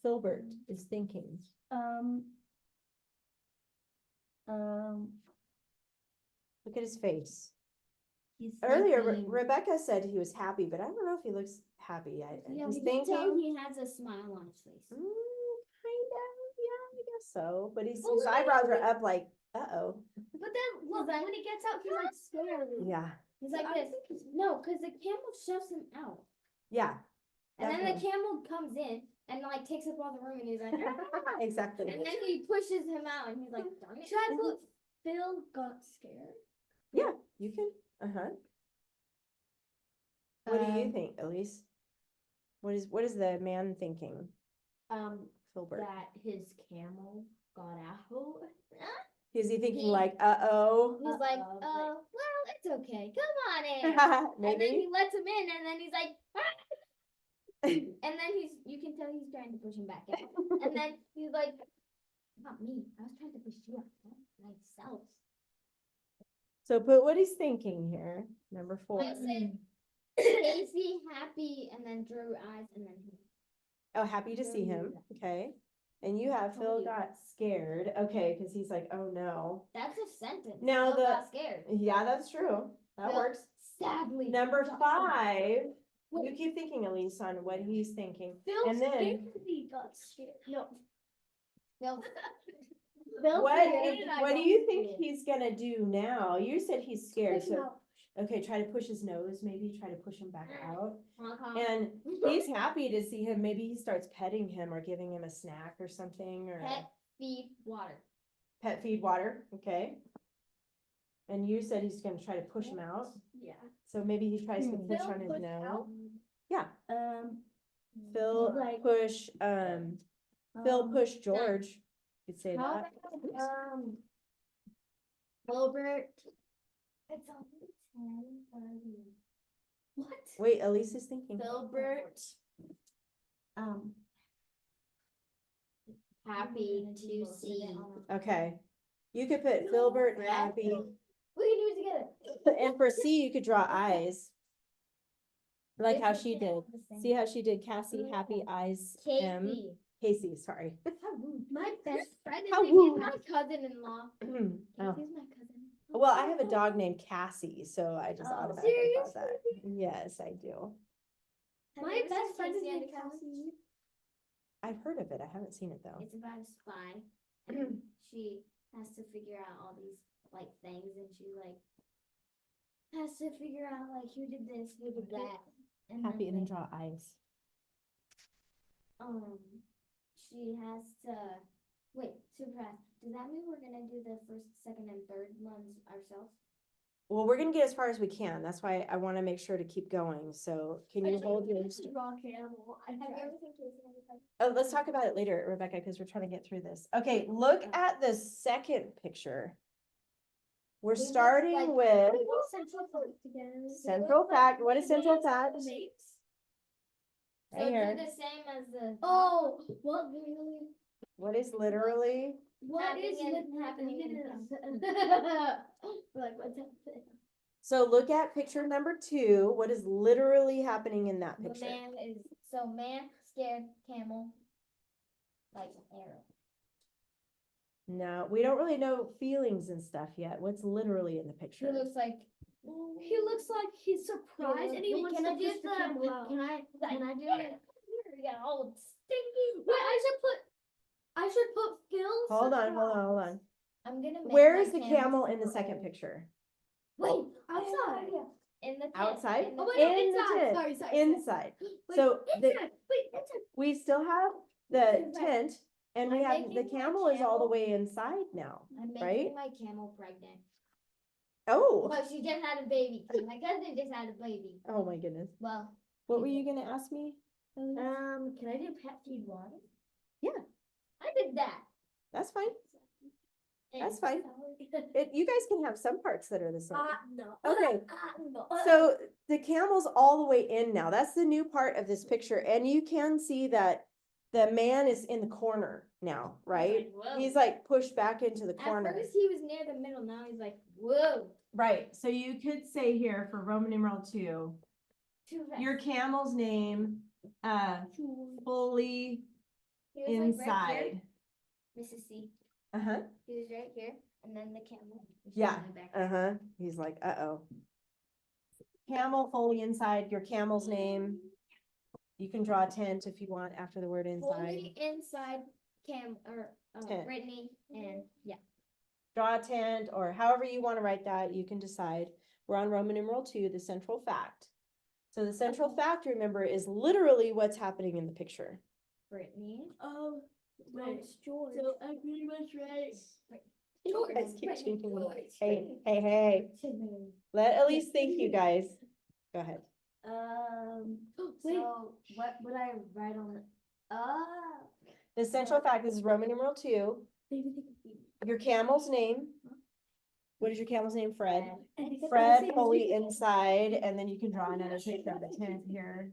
[SPEAKER 1] Filbert is thinking? Look at his face.
[SPEAKER 3] he's
[SPEAKER 1] Earlier,
[SPEAKER 3] thinking-
[SPEAKER 1] Rebecca said he was happy, but I don't know if he looks happy.
[SPEAKER 2] Yeah,
[SPEAKER 1] He's
[SPEAKER 2] we can tell
[SPEAKER 1] thinking.
[SPEAKER 2] he has a smile on his face.
[SPEAKER 1] Kind of, yeah, I guess so, but his
[SPEAKER 2] Well,
[SPEAKER 1] eyebrows are up like, uh-oh,
[SPEAKER 2] But then look, when he gets out, he's like scared.
[SPEAKER 1] yeah,
[SPEAKER 2] He's like this. No, because the camel shoves him out.
[SPEAKER 1] yeah.
[SPEAKER 2] And then the
[SPEAKER 1] definitely.
[SPEAKER 2] camel comes in and like takes up all the room and he's like,
[SPEAKER 1] Exactly.
[SPEAKER 2] and then he pushes him out and he's like, darn it.
[SPEAKER 3] Should I put Phil got scared?
[SPEAKER 1] Yeah, you can, uh-huh. What do you
[SPEAKER 3] Um,
[SPEAKER 1] think, Elise? What is the man thinking, Filbert?
[SPEAKER 3] That his camel got out.
[SPEAKER 1] Is he thinking
[SPEAKER 2] he-
[SPEAKER 1] like, uh-oh?
[SPEAKER 2] He's like,
[SPEAKER 3] Uh-oh,
[SPEAKER 2] oh, well, it's okay. Come on in. And then he
[SPEAKER 1] Maybe?
[SPEAKER 2] lets him in and then he's like, ah! And then you can tell he's trying to push him back out. And then he's like, not me. I was trying to push you out. Not myself.
[SPEAKER 1] So put what he's thinking here, number 4.
[SPEAKER 2] I said, Casey, happy, and then drew eyes, and then he.
[SPEAKER 1] Oh, happy to see him, okay. And you have Phil
[SPEAKER 2] you.
[SPEAKER 1] got scared, okay, because he's like, oh no.
[SPEAKER 2] That's a sentence.
[SPEAKER 1] Now
[SPEAKER 2] Phil
[SPEAKER 1] the-
[SPEAKER 2] got scared.
[SPEAKER 1] Yeah, that's true, that
[SPEAKER 2] Phil
[SPEAKER 1] works.
[SPEAKER 2] Sadly.
[SPEAKER 1] Number
[SPEAKER 2] got
[SPEAKER 1] 5, you
[SPEAKER 2] Wait.
[SPEAKER 1] keep thinking, Elise, on what he's thinking.
[SPEAKER 3] Phil
[SPEAKER 1] And then-
[SPEAKER 3] he got scared. No.
[SPEAKER 2] Phil.
[SPEAKER 1] What do you think he's gonna do now? You said he's scared,
[SPEAKER 3] Push him
[SPEAKER 1] so,
[SPEAKER 3] out.
[SPEAKER 1] okay, try to push his nose, maybe try to push him back out.
[SPEAKER 2] Honk,
[SPEAKER 1] And he's happy to see him, maybe he starts petting him or giving him a snack or something, or
[SPEAKER 2] Pet, feed, water.
[SPEAKER 1] pet feed water, okay? And you said he's gonna try to push him out,
[SPEAKER 3] Yeah.
[SPEAKER 1] so maybe he tries to push
[SPEAKER 3] Phil
[SPEAKER 1] on his
[SPEAKER 3] push
[SPEAKER 1] nose.
[SPEAKER 3] out?
[SPEAKER 1] Yeah,
[SPEAKER 3] Um.
[SPEAKER 1] Phil
[SPEAKER 3] like,
[SPEAKER 1] push, Phil push George, you'd say
[SPEAKER 3] How
[SPEAKER 1] that.
[SPEAKER 3] about, Wilbert.
[SPEAKER 2] It's only 10:30.
[SPEAKER 3] What?
[SPEAKER 1] Wait, Elise is thinking.
[SPEAKER 3] Filbert.
[SPEAKER 2] Happy to see.
[SPEAKER 1] Okay, you could put Filbert
[SPEAKER 2] Brett.
[SPEAKER 1] happy,
[SPEAKER 2] We can do it together.
[SPEAKER 1] and for C, you could draw eyes. Like how
[SPEAKER 2] This is
[SPEAKER 1] she did.
[SPEAKER 2] the same.
[SPEAKER 1] See how she did Cassie, happy eyes, M.
[SPEAKER 2] Casey.
[SPEAKER 1] Casey, sorry.
[SPEAKER 2] My best friend is
[SPEAKER 1] How
[SPEAKER 2] he's
[SPEAKER 1] rude.
[SPEAKER 2] my cousin-in-law.
[SPEAKER 1] Oh.
[SPEAKER 2] Casey's my cousin.
[SPEAKER 1] Well, I have a dog named Cassie, so I just
[SPEAKER 3] Oh,
[SPEAKER 1] automatically thought that. Yes, I do.
[SPEAKER 2] My best friend is named Cassie.
[SPEAKER 1] I've heard of it. I haven't seen it though.
[SPEAKER 2] It's about a spy. And she has to figure out all these like things, and she like has to figure out like who did this, who did that, and
[SPEAKER 1] Happy and then
[SPEAKER 2] like,
[SPEAKER 1] draw eyes.
[SPEAKER 2] she has to wait. Super fast. Does that mean we're gonna do the first, second, and third ones ourselves?
[SPEAKER 1] Well, we're gonna get as far as we can. That's why I wanna make sure to keep going. So can you hold yours?
[SPEAKER 3] Rock animal.
[SPEAKER 2] Have you ever seen Casey Neistat?
[SPEAKER 1] Oh, let's talk about it later, Rebecca, because we're trying to get through this. Okay, look at the second picture. We're
[SPEAKER 2] He looks
[SPEAKER 1] starting
[SPEAKER 2] like-
[SPEAKER 1] with
[SPEAKER 3] Central fact again.
[SPEAKER 1] central fact. What is central fact?
[SPEAKER 2] So
[SPEAKER 1] Right
[SPEAKER 2] do
[SPEAKER 1] here.
[SPEAKER 2] the same as the.
[SPEAKER 3] Oh, what really?
[SPEAKER 1] What is literally?
[SPEAKER 3] What is
[SPEAKER 2] Happening in
[SPEAKER 3] like what's happening?
[SPEAKER 1] So look at picture number 2. What is literally happening in that
[SPEAKER 2] The
[SPEAKER 1] picture?
[SPEAKER 2] man scared camel. Like an arrow.
[SPEAKER 1] No, we don't really know feelings and stuff yet. What's literally in the
[SPEAKER 2] He
[SPEAKER 1] picture?
[SPEAKER 2] looks like.
[SPEAKER 3] He looks like he's surprised and he wants
[SPEAKER 2] Can
[SPEAKER 3] to
[SPEAKER 2] I
[SPEAKER 3] push
[SPEAKER 2] do
[SPEAKER 3] the camel out.
[SPEAKER 2] Can I do it? Yeah, all stinky.
[SPEAKER 3] Wait, I should put Phil's
[SPEAKER 1] Hold on.
[SPEAKER 3] surprise.
[SPEAKER 2] I'm gonna make
[SPEAKER 1] Where
[SPEAKER 2] my
[SPEAKER 1] is the camel in the second
[SPEAKER 2] super
[SPEAKER 1] picture?
[SPEAKER 2] old. Wait,
[SPEAKER 3] Outside.
[SPEAKER 2] in the tent,
[SPEAKER 1] Outside?
[SPEAKER 2] in the
[SPEAKER 3] Oh, wait,
[SPEAKER 2] tent.
[SPEAKER 1] In the
[SPEAKER 3] inside.
[SPEAKER 1] tent.
[SPEAKER 3] Sorry.
[SPEAKER 1] Inside.
[SPEAKER 3] Wait,
[SPEAKER 1] So the,
[SPEAKER 3] inside. Wait, inside.
[SPEAKER 1] we still have the tent and we
[SPEAKER 2] I'm
[SPEAKER 1] have, the
[SPEAKER 2] making my
[SPEAKER 1] camel is all the
[SPEAKER 2] camel-
[SPEAKER 1] way inside now.
[SPEAKER 2] I'm
[SPEAKER 1] right?
[SPEAKER 2] making my camel pregnant.
[SPEAKER 1] Oh,
[SPEAKER 2] Well, she just had a baby. My cousin just had a baby.
[SPEAKER 1] oh my goodness.
[SPEAKER 2] Well,
[SPEAKER 1] What were you gonna ask me?
[SPEAKER 3] Can I do pet feed water?
[SPEAKER 2] I did that.
[SPEAKER 1] That's fine. That's
[SPEAKER 2] And
[SPEAKER 1] fine. You guys can have some parts that are the same.
[SPEAKER 3] No.
[SPEAKER 1] Okay.
[SPEAKER 3] No.
[SPEAKER 1] So the camel's all the way in now. That's the new part of this picture. And you can see that the man is in the corner now, right?
[SPEAKER 2] whoa.
[SPEAKER 1] He's like pushed back into the
[SPEAKER 2] At
[SPEAKER 1] corner.
[SPEAKER 2] first he was near the middle. Now he's like, whoa.
[SPEAKER 1] Right. So you could say here for Roman numeral 2,
[SPEAKER 2] Too fast.
[SPEAKER 1] your camel's name, fully
[SPEAKER 2] He was like right
[SPEAKER 1] inside.
[SPEAKER 2] here, Mrs. C.
[SPEAKER 1] Uh-huh.
[SPEAKER 2] He was right here, and then the camel. was
[SPEAKER 1] Yeah.
[SPEAKER 2] going back.
[SPEAKER 1] Uh-huh. He's like, uh-oh. Camel fully inside, your camel's name. You can draw a tent if you want after the word inside.
[SPEAKER 2] Fully inside
[SPEAKER 1] Tent.
[SPEAKER 2] Brittany, and yeah.
[SPEAKER 1] Draw a tent, or however you want to write that, you can decide. We're on Roman numeral 2, the central fact. So the central fact, remember, is literally what's happening in the picture.
[SPEAKER 2] Brittany.
[SPEAKER 3] Oh,
[SPEAKER 2] No, it's George.
[SPEAKER 3] So I'm pretty much right.
[SPEAKER 1] You guys keep
[SPEAKER 2] Brittany,
[SPEAKER 1] changing.
[SPEAKER 2] George.
[SPEAKER 1] Hey. Let Elise think, you guys. Go ahead.
[SPEAKER 3] Wait.
[SPEAKER 2] So what would I write on it?
[SPEAKER 1] The central fact is Roman numeral 2. Your camel's name. What is your camel's name? Fred. Fred fully inside, and then you can draw another picture of the tent here.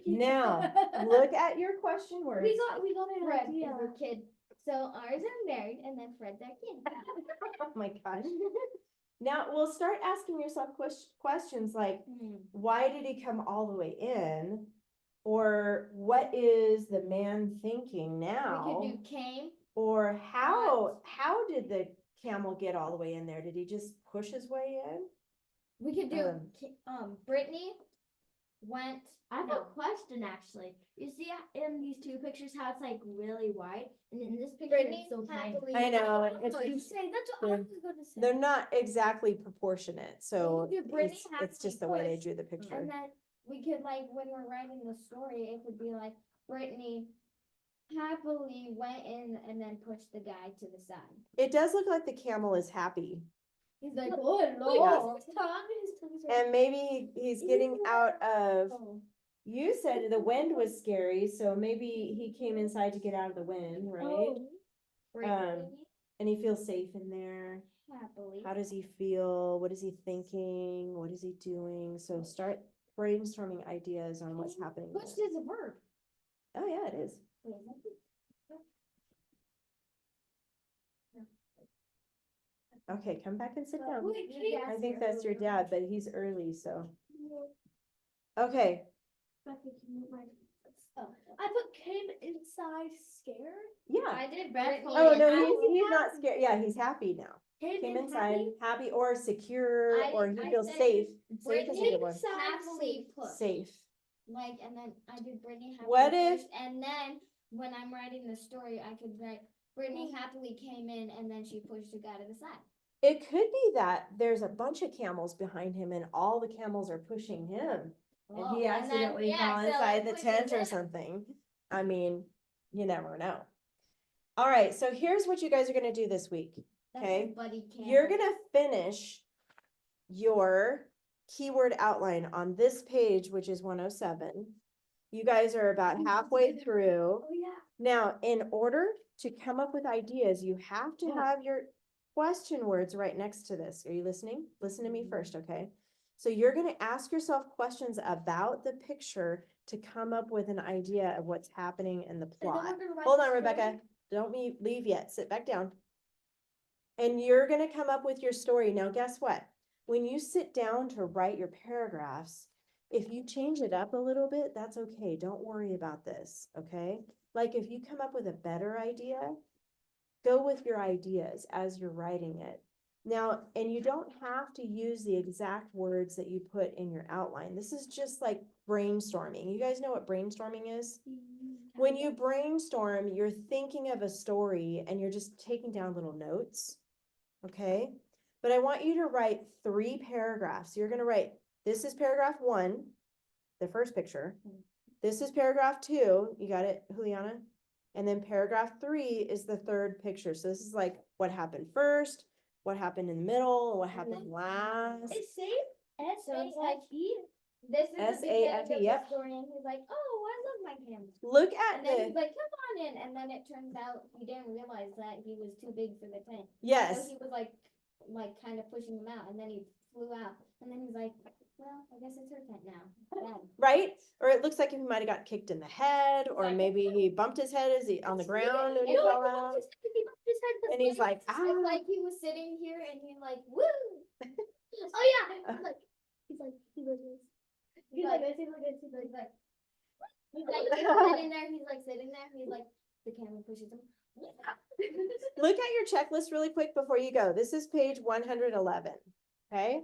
[SPEAKER 1] Now, look at your question words.
[SPEAKER 3] We got an
[SPEAKER 2] Fred
[SPEAKER 3] idea.
[SPEAKER 2] is a kid. So ours are married, and then Fred's our kid.
[SPEAKER 1] Oh my gosh. Now, we'll start asking yourself questions like, why did he come all the way in? Or what is the man thinking
[SPEAKER 2] We
[SPEAKER 1] now?
[SPEAKER 2] could do came.
[SPEAKER 1] Or how did the camel get all the way in there? Did he just push his way in?
[SPEAKER 2] We could do Brittany went.
[SPEAKER 3] I have
[SPEAKER 2] No.
[SPEAKER 3] a question actually. You see in these two pictures how it's like really wide, and in this picture
[SPEAKER 2] Brittany
[SPEAKER 3] it's so tiny.
[SPEAKER 2] happily.
[SPEAKER 1] I know, it's
[SPEAKER 3] What you
[SPEAKER 1] just,
[SPEAKER 3] say? That's what I was gonna say.
[SPEAKER 1] they're not exactly proportionate, so
[SPEAKER 2] We could do Brittany
[SPEAKER 1] it's just the
[SPEAKER 2] happily
[SPEAKER 1] way they
[SPEAKER 2] pushed,
[SPEAKER 1] drew the picture.
[SPEAKER 2] And then we could like when we're writing the story, it could be like Brittany happily went in and then pushed the guy to the side.
[SPEAKER 1] It does look like the camel is happy,
[SPEAKER 2] He's like,
[SPEAKER 3] Look,
[SPEAKER 2] oh
[SPEAKER 3] Wait,
[SPEAKER 2] Lord.
[SPEAKER 3] his tongue's right.
[SPEAKER 1] and maybe he's getting out of,
[SPEAKER 3] Oh.
[SPEAKER 1] you said the wind was scary, so maybe he came inside to get out of the wind, right?
[SPEAKER 3] Oh.
[SPEAKER 2] Brittany
[SPEAKER 1] And he feels safe in there.
[SPEAKER 2] happily.
[SPEAKER 1] How does he feel? What is he thinking? What is he doing? So start brainstorming ideas on what's happening there.
[SPEAKER 2] Pushed is a verb.
[SPEAKER 1] Oh, yeah, it is.
[SPEAKER 2] Wait, is that the-
[SPEAKER 1] Okay, come back and sit down.
[SPEAKER 3] Wait,
[SPEAKER 2] Your
[SPEAKER 1] I
[SPEAKER 2] dad's
[SPEAKER 1] think
[SPEAKER 2] here.
[SPEAKER 1] that's your dad, but he's early, so. Okay,
[SPEAKER 3] Becca, can you write- Oh, I put came inside scared.
[SPEAKER 1] yeah.
[SPEAKER 2] I did Brittany.
[SPEAKER 1] Oh, no,
[SPEAKER 2] happily.
[SPEAKER 1] he's not scared. Yeah, he's happy now. Came
[SPEAKER 3] in
[SPEAKER 1] inside, happy or secure,
[SPEAKER 2] I-
[SPEAKER 1] or he
[SPEAKER 2] I
[SPEAKER 1] feels
[SPEAKER 2] said
[SPEAKER 1] safe. Safe is a
[SPEAKER 2] Brittany
[SPEAKER 1] good one.
[SPEAKER 3] inside
[SPEAKER 2] happily
[SPEAKER 3] safe.
[SPEAKER 2] pushed.
[SPEAKER 1] Safe.
[SPEAKER 2] Like, and then I did Brittany happily
[SPEAKER 1] What if-
[SPEAKER 2] pushed, and then when I'm writing the story, I could write Brittany happily came in and then she pushed the guy to the side.
[SPEAKER 1] It could be that there's a bunch of camels behind him and all the camels are pushing him. And
[SPEAKER 2] Oh,
[SPEAKER 1] he
[SPEAKER 2] and then-
[SPEAKER 1] accidentally
[SPEAKER 2] yeah,
[SPEAKER 1] fell
[SPEAKER 2] so
[SPEAKER 1] inside
[SPEAKER 2] it
[SPEAKER 1] the
[SPEAKER 2] pushes
[SPEAKER 1] tent or
[SPEAKER 2] him.
[SPEAKER 1] something. I mean, you never know. All right, so here's what you guys are gonna do this week.
[SPEAKER 2] That's
[SPEAKER 1] Okay.
[SPEAKER 2] a buddy camp.
[SPEAKER 1] You're gonna finish your keyword outline on this page, which is 107. You guys are about halfway through.
[SPEAKER 3] Oh, yeah.
[SPEAKER 1] Now, in order to come up with ideas, you have to
[SPEAKER 3] Yeah.
[SPEAKER 1] have your question words right next to this. Are you listening? Listen to me first, okay? So you're gonna ask yourself questions about the picture to come up with an idea of what's happening in the
[SPEAKER 3] And then
[SPEAKER 1] plot.
[SPEAKER 3] we're gonna write
[SPEAKER 1] Hold
[SPEAKER 3] the
[SPEAKER 1] on,
[SPEAKER 3] story.
[SPEAKER 1] Rebecca. Don't leave yet. Sit back down. And you're gonna come up with your story. Now, guess what? When you sit down to write your paragraphs, if you change it up a little bit, that's okay. Don't worry about this, okay? Like if you come up with a better idea, go with your ideas as you're writing it. Now, and you don't have to use the exact words that you put in your outline. This is just like brainstorming. You guys know what brainstorming is? When you brainstorm, you're thinking of a story and you're just taking down little notes, okay? But I want you to write 3 paragraphs. You're gonna write, this is paragraph 1, the first picture. This is paragraph 2, you got it, Juliana? And then paragraph 3 is the third picture. So this is like what happened first, what happened in the middle, and what happened last.
[SPEAKER 3] It's same. S-A-F-E.
[SPEAKER 2] This is the
[SPEAKER 1] S-A-F-E,
[SPEAKER 2] beginning of the
[SPEAKER 1] yep.
[SPEAKER 2] story, and he's like, "Oh, I love my camera."
[SPEAKER 1] Look at
[SPEAKER 2] And then
[SPEAKER 1] the,
[SPEAKER 2] he's like, "Come on in," and then it turns out he didn't realize that he was too big for the tent.
[SPEAKER 1] yes,
[SPEAKER 2] So he was like kind of pushing him out, and then he flew out, and then he's like, "Well, I guess it's her tent now." Bad.
[SPEAKER 1] right? Or it looks like he might have got kicked in the head, or
[SPEAKER 2] Like-
[SPEAKER 1] maybe he bumped his head as he on the ground and he
[SPEAKER 2] You know,
[SPEAKER 1] fell out. And he's like,
[SPEAKER 2] It's
[SPEAKER 1] ah.
[SPEAKER 2] like he was sitting here, and he like, "Woo!"
[SPEAKER 3] Oh yeah. He's like this. He's like this. He's like this. He's like that.
[SPEAKER 2] He's like sitting there. He's like sitting there. He's like the camera pushes him.
[SPEAKER 1] Look at your checklist really quick before you go. This is page 111, okay?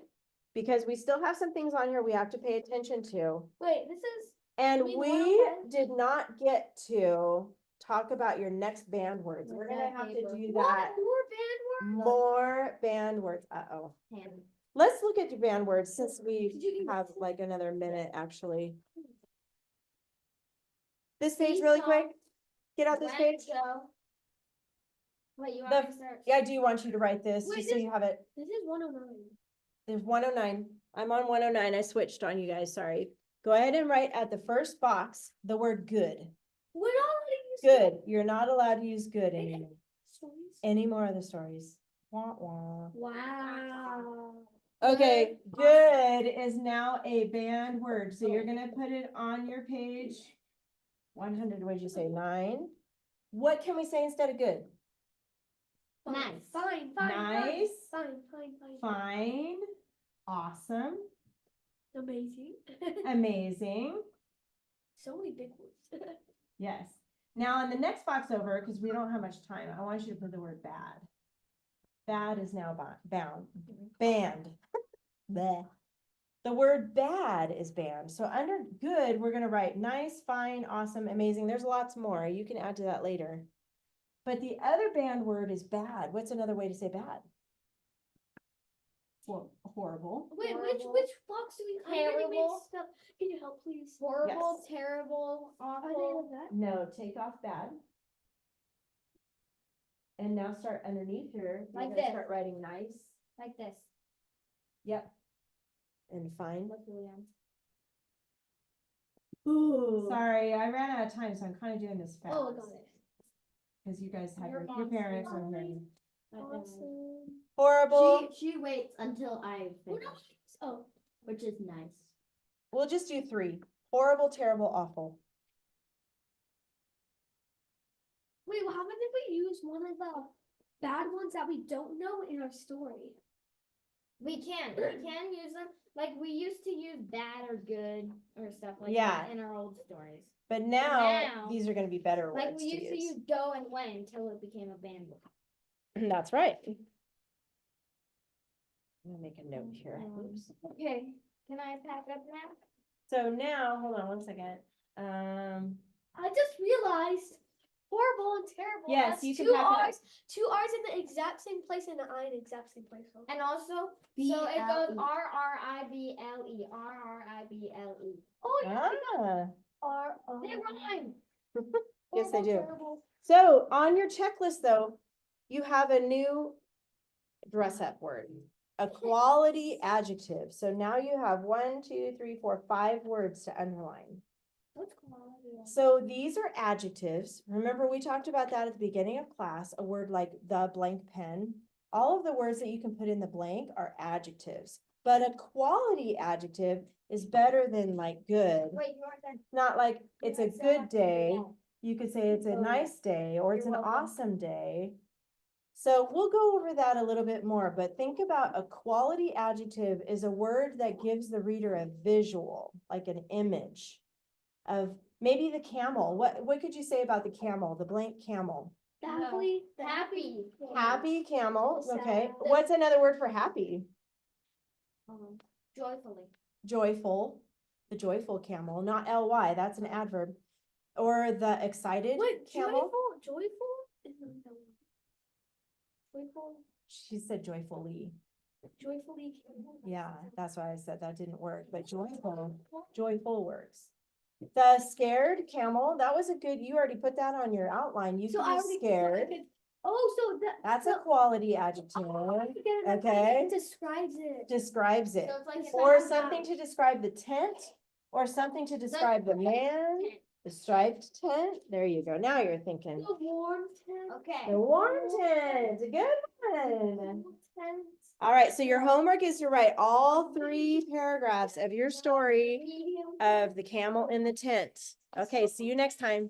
[SPEAKER 1] Because we still have some things on here we have to pay attention to.
[SPEAKER 3] Wait, this is.
[SPEAKER 1] And
[SPEAKER 3] mean
[SPEAKER 1] we
[SPEAKER 3] 111?
[SPEAKER 1] did not get to talk about your next band words. We're
[SPEAKER 2] Where's
[SPEAKER 1] gonna
[SPEAKER 2] that
[SPEAKER 1] have to
[SPEAKER 2] paper?
[SPEAKER 1] do
[SPEAKER 3] What?
[SPEAKER 1] that.
[SPEAKER 3] More band words?
[SPEAKER 1] More band words. Uh-oh.
[SPEAKER 2] Hand.
[SPEAKER 1] Let's look at your band words since we
[SPEAKER 3] Did you get
[SPEAKER 1] have
[SPEAKER 3] this?
[SPEAKER 1] like another minute, actually. This
[SPEAKER 2] See,
[SPEAKER 1] page really
[SPEAKER 2] so
[SPEAKER 1] quick. Get out this
[SPEAKER 2] When
[SPEAKER 1] page.
[SPEAKER 2] go. Wait, you
[SPEAKER 1] The-
[SPEAKER 2] want me to start?
[SPEAKER 1] Yeah, I do want you to write this,
[SPEAKER 3] Wait,
[SPEAKER 1] just so
[SPEAKER 3] this-
[SPEAKER 1] you have it.
[SPEAKER 3] This is 109.
[SPEAKER 1] There's 109. I'm on 109. I switched on you guys, sorry. Go ahead and write at the first box, the word good.
[SPEAKER 3] We're not allowed to use
[SPEAKER 1] Good. You're not allowed to use good anymore.
[SPEAKER 3] stories.
[SPEAKER 1] Any more of the stories. Wah, wah.
[SPEAKER 3] Wow.
[SPEAKER 1] Okay, good is now a banned word, so you're gonna put it on your page. 100, what did you say, 9? What can we say instead of good?
[SPEAKER 2] Nice.
[SPEAKER 3] Fine.
[SPEAKER 1] Nice.
[SPEAKER 3] Fine.
[SPEAKER 1] Fine, awesome,
[SPEAKER 3] Amazing.
[SPEAKER 1] amazing,
[SPEAKER 3] So many big words.
[SPEAKER 1] yes. Now in the next box over, because we don't have much time, I want you to put the word bad. Bad is now banned. Bleh. The word bad is banned. So under good, we're gonna write nice, fine, awesome, amazing. There's lots more. You can add to that later. But the other banned word is bad. What's another way to say bad? Horrible.
[SPEAKER 3] Wait,
[SPEAKER 2] Horrible.
[SPEAKER 3] which box do we? I'm getting
[SPEAKER 2] Terrible.
[SPEAKER 3] mixed up. Can you help, please?
[SPEAKER 2] Horrible,
[SPEAKER 1] Yes.
[SPEAKER 2] terrible,
[SPEAKER 3] Are they
[SPEAKER 2] awful.
[SPEAKER 3] like that?
[SPEAKER 1] No, take off bad. And now start underneath here. You're
[SPEAKER 2] Like
[SPEAKER 1] gonna
[SPEAKER 2] this.
[SPEAKER 1] Start writing nice.
[SPEAKER 2] Like this.
[SPEAKER 1] Yep. And fine.
[SPEAKER 2] Look, Julian.
[SPEAKER 3] Ooh.
[SPEAKER 1] Sorry, I ran out of time, so I'm kind of doing this fast.
[SPEAKER 3] Oh, got it.
[SPEAKER 1] Because you guys have
[SPEAKER 2] Your
[SPEAKER 1] your
[SPEAKER 2] mom's
[SPEAKER 1] parents are
[SPEAKER 3] fine.
[SPEAKER 1] here.
[SPEAKER 3] Awesome.
[SPEAKER 1] Horrible.
[SPEAKER 3] She waits until I
[SPEAKER 2] We're
[SPEAKER 3] finish,
[SPEAKER 2] not-
[SPEAKER 3] oh, which is nice.
[SPEAKER 1] We'll just do 3. Horrible, terrible, awful.
[SPEAKER 3] Wait, well, how about if we use one of the bad ones that we don't know in our story?
[SPEAKER 2] We can use them. Like we used to use bad or good or stuff like
[SPEAKER 1] Yeah.
[SPEAKER 2] that in our old stories.
[SPEAKER 1] But now,
[SPEAKER 2] Now-
[SPEAKER 1] these are gonna be better
[SPEAKER 2] Like
[SPEAKER 1] words
[SPEAKER 2] we
[SPEAKER 1] to
[SPEAKER 2] used to
[SPEAKER 1] use.
[SPEAKER 2] use go and when until it became a band word.
[SPEAKER 1] That's right. I'm gonna make a note here.
[SPEAKER 2] Um,
[SPEAKER 1] Oops.
[SPEAKER 2] Okay, can I pack up now?
[SPEAKER 1] So now, hold on one second.
[SPEAKER 3] I just realized horrible and terrible.
[SPEAKER 1] Yes,
[SPEAKER 3] That's
[SPEAKER 1] you can
[SPEAKER 3] two
[SPEAKER 1] pack it up.
[SPEAKER 3] R's, two R's in the exact same place and an I in the exact same place. So.
[SPEAKER 2] And also, so it goes
[SPEAKER 3] B-L-E.
[SPEAKER 2] R-R-I-B-L-E, R-R-I-B-L-E.
[SPEAKER 3] Oh yeah,
[SPEAKER 1] Ah,
[SPEAKER 3] R O.
[SPEAKER 2] They rhyme.
[SPEAKER 1] yes, they
[SPEAKER 3] Horrible,
[SPEAKER 1] do.
[SPEAKER 3] terrible.
[SPEAKER 1] So on your checklist though, you have a new dress up word, a quality adjective. So now you have 1, 2, 3, 4, 5 words to underline.
[SPEAKER 2] What's quality?
[SPEAKER 1] So these are adjectives. Remember, we talked about that at the beginning of class, a word like the blank pen. All of the words that you can put in the blank are adjectives, but a quality adjective is better than like good.
[SPEAKER 2] Wait, you weren't done.
[SPEAKER 1] Not like it's a
[SPEAKER 2] Yes, I
[SPEAKER 1] good
[SPEAKER 2] have to do
[SPEAKER 1] day.
[SPEAKER 2] that.
[SPEAKER 1] You could say it's a
[SPEAKER 2] Oh, yeah.
[SPEAKER 1] nice day or it's
[SPEAKER 2] You're
[SPEAKER 1] an
[SPEAKER 2] welcome.
[SPEAKER 1] awesome day. So we'll go over that a little bit more, but think about a quality adjective is a word that gives the reader a visual, like an image of maybe the camel. What could you say about the camel, the blank camel?
[SPEAKER 3] Happy.
[SPEAKER 2] Happy.
[SPEAKER 1] Happy camel, okay.
[SPEAKER 2] Sad.
[SPEAKER 1] What's another word for happy?
[SPEAKER 2] Joyfully.
[SPEAKER 1] Joyful, the joyful camel, not ly, that's an adverb. Or the excited camel.
[SPEAKER 2] Joyful? Joyful,
[SPEAKER 1] She said joyfully.
[SPEAKER 2] joyfully.
[SPEAKER 1] Yeah, that's why I said that didn't work, but joyful works. The scared camel, that was a good, you already put that on your outline. You
[SPEAKER 3] So I
[SPEAKER 1] can
[SPEAKER 3] already
[SPEAKER 1] be scared.
[SPEAKER 3] Oh, so
[SPEAKER 1] That's a quality adjective, okay?
[SPEAKER 3] It describes it.
[SPEAKER 1] Describes it.
[SPEAKER 2] So it's like
[SPEAKER 1] Or
[SPEAKER 2] sad.
[SPEAKER 1] something to describe the tent, or something to describe the man, the striped tent. There you go. Now you're thinking.
[SPEAKER 3] The warm tent.
[SPEAKER 2] Okay.
[SPEAKER 1] The warm tent, a good one.
[SPEAKER 3] Tent.
[SPEAKER 1] All right, so your homework is to write all 3 paragraphs of your story
[SPEAKER 3] Medium.
[SPEAKER 1] of the camel in the tent. Okay, see you next time.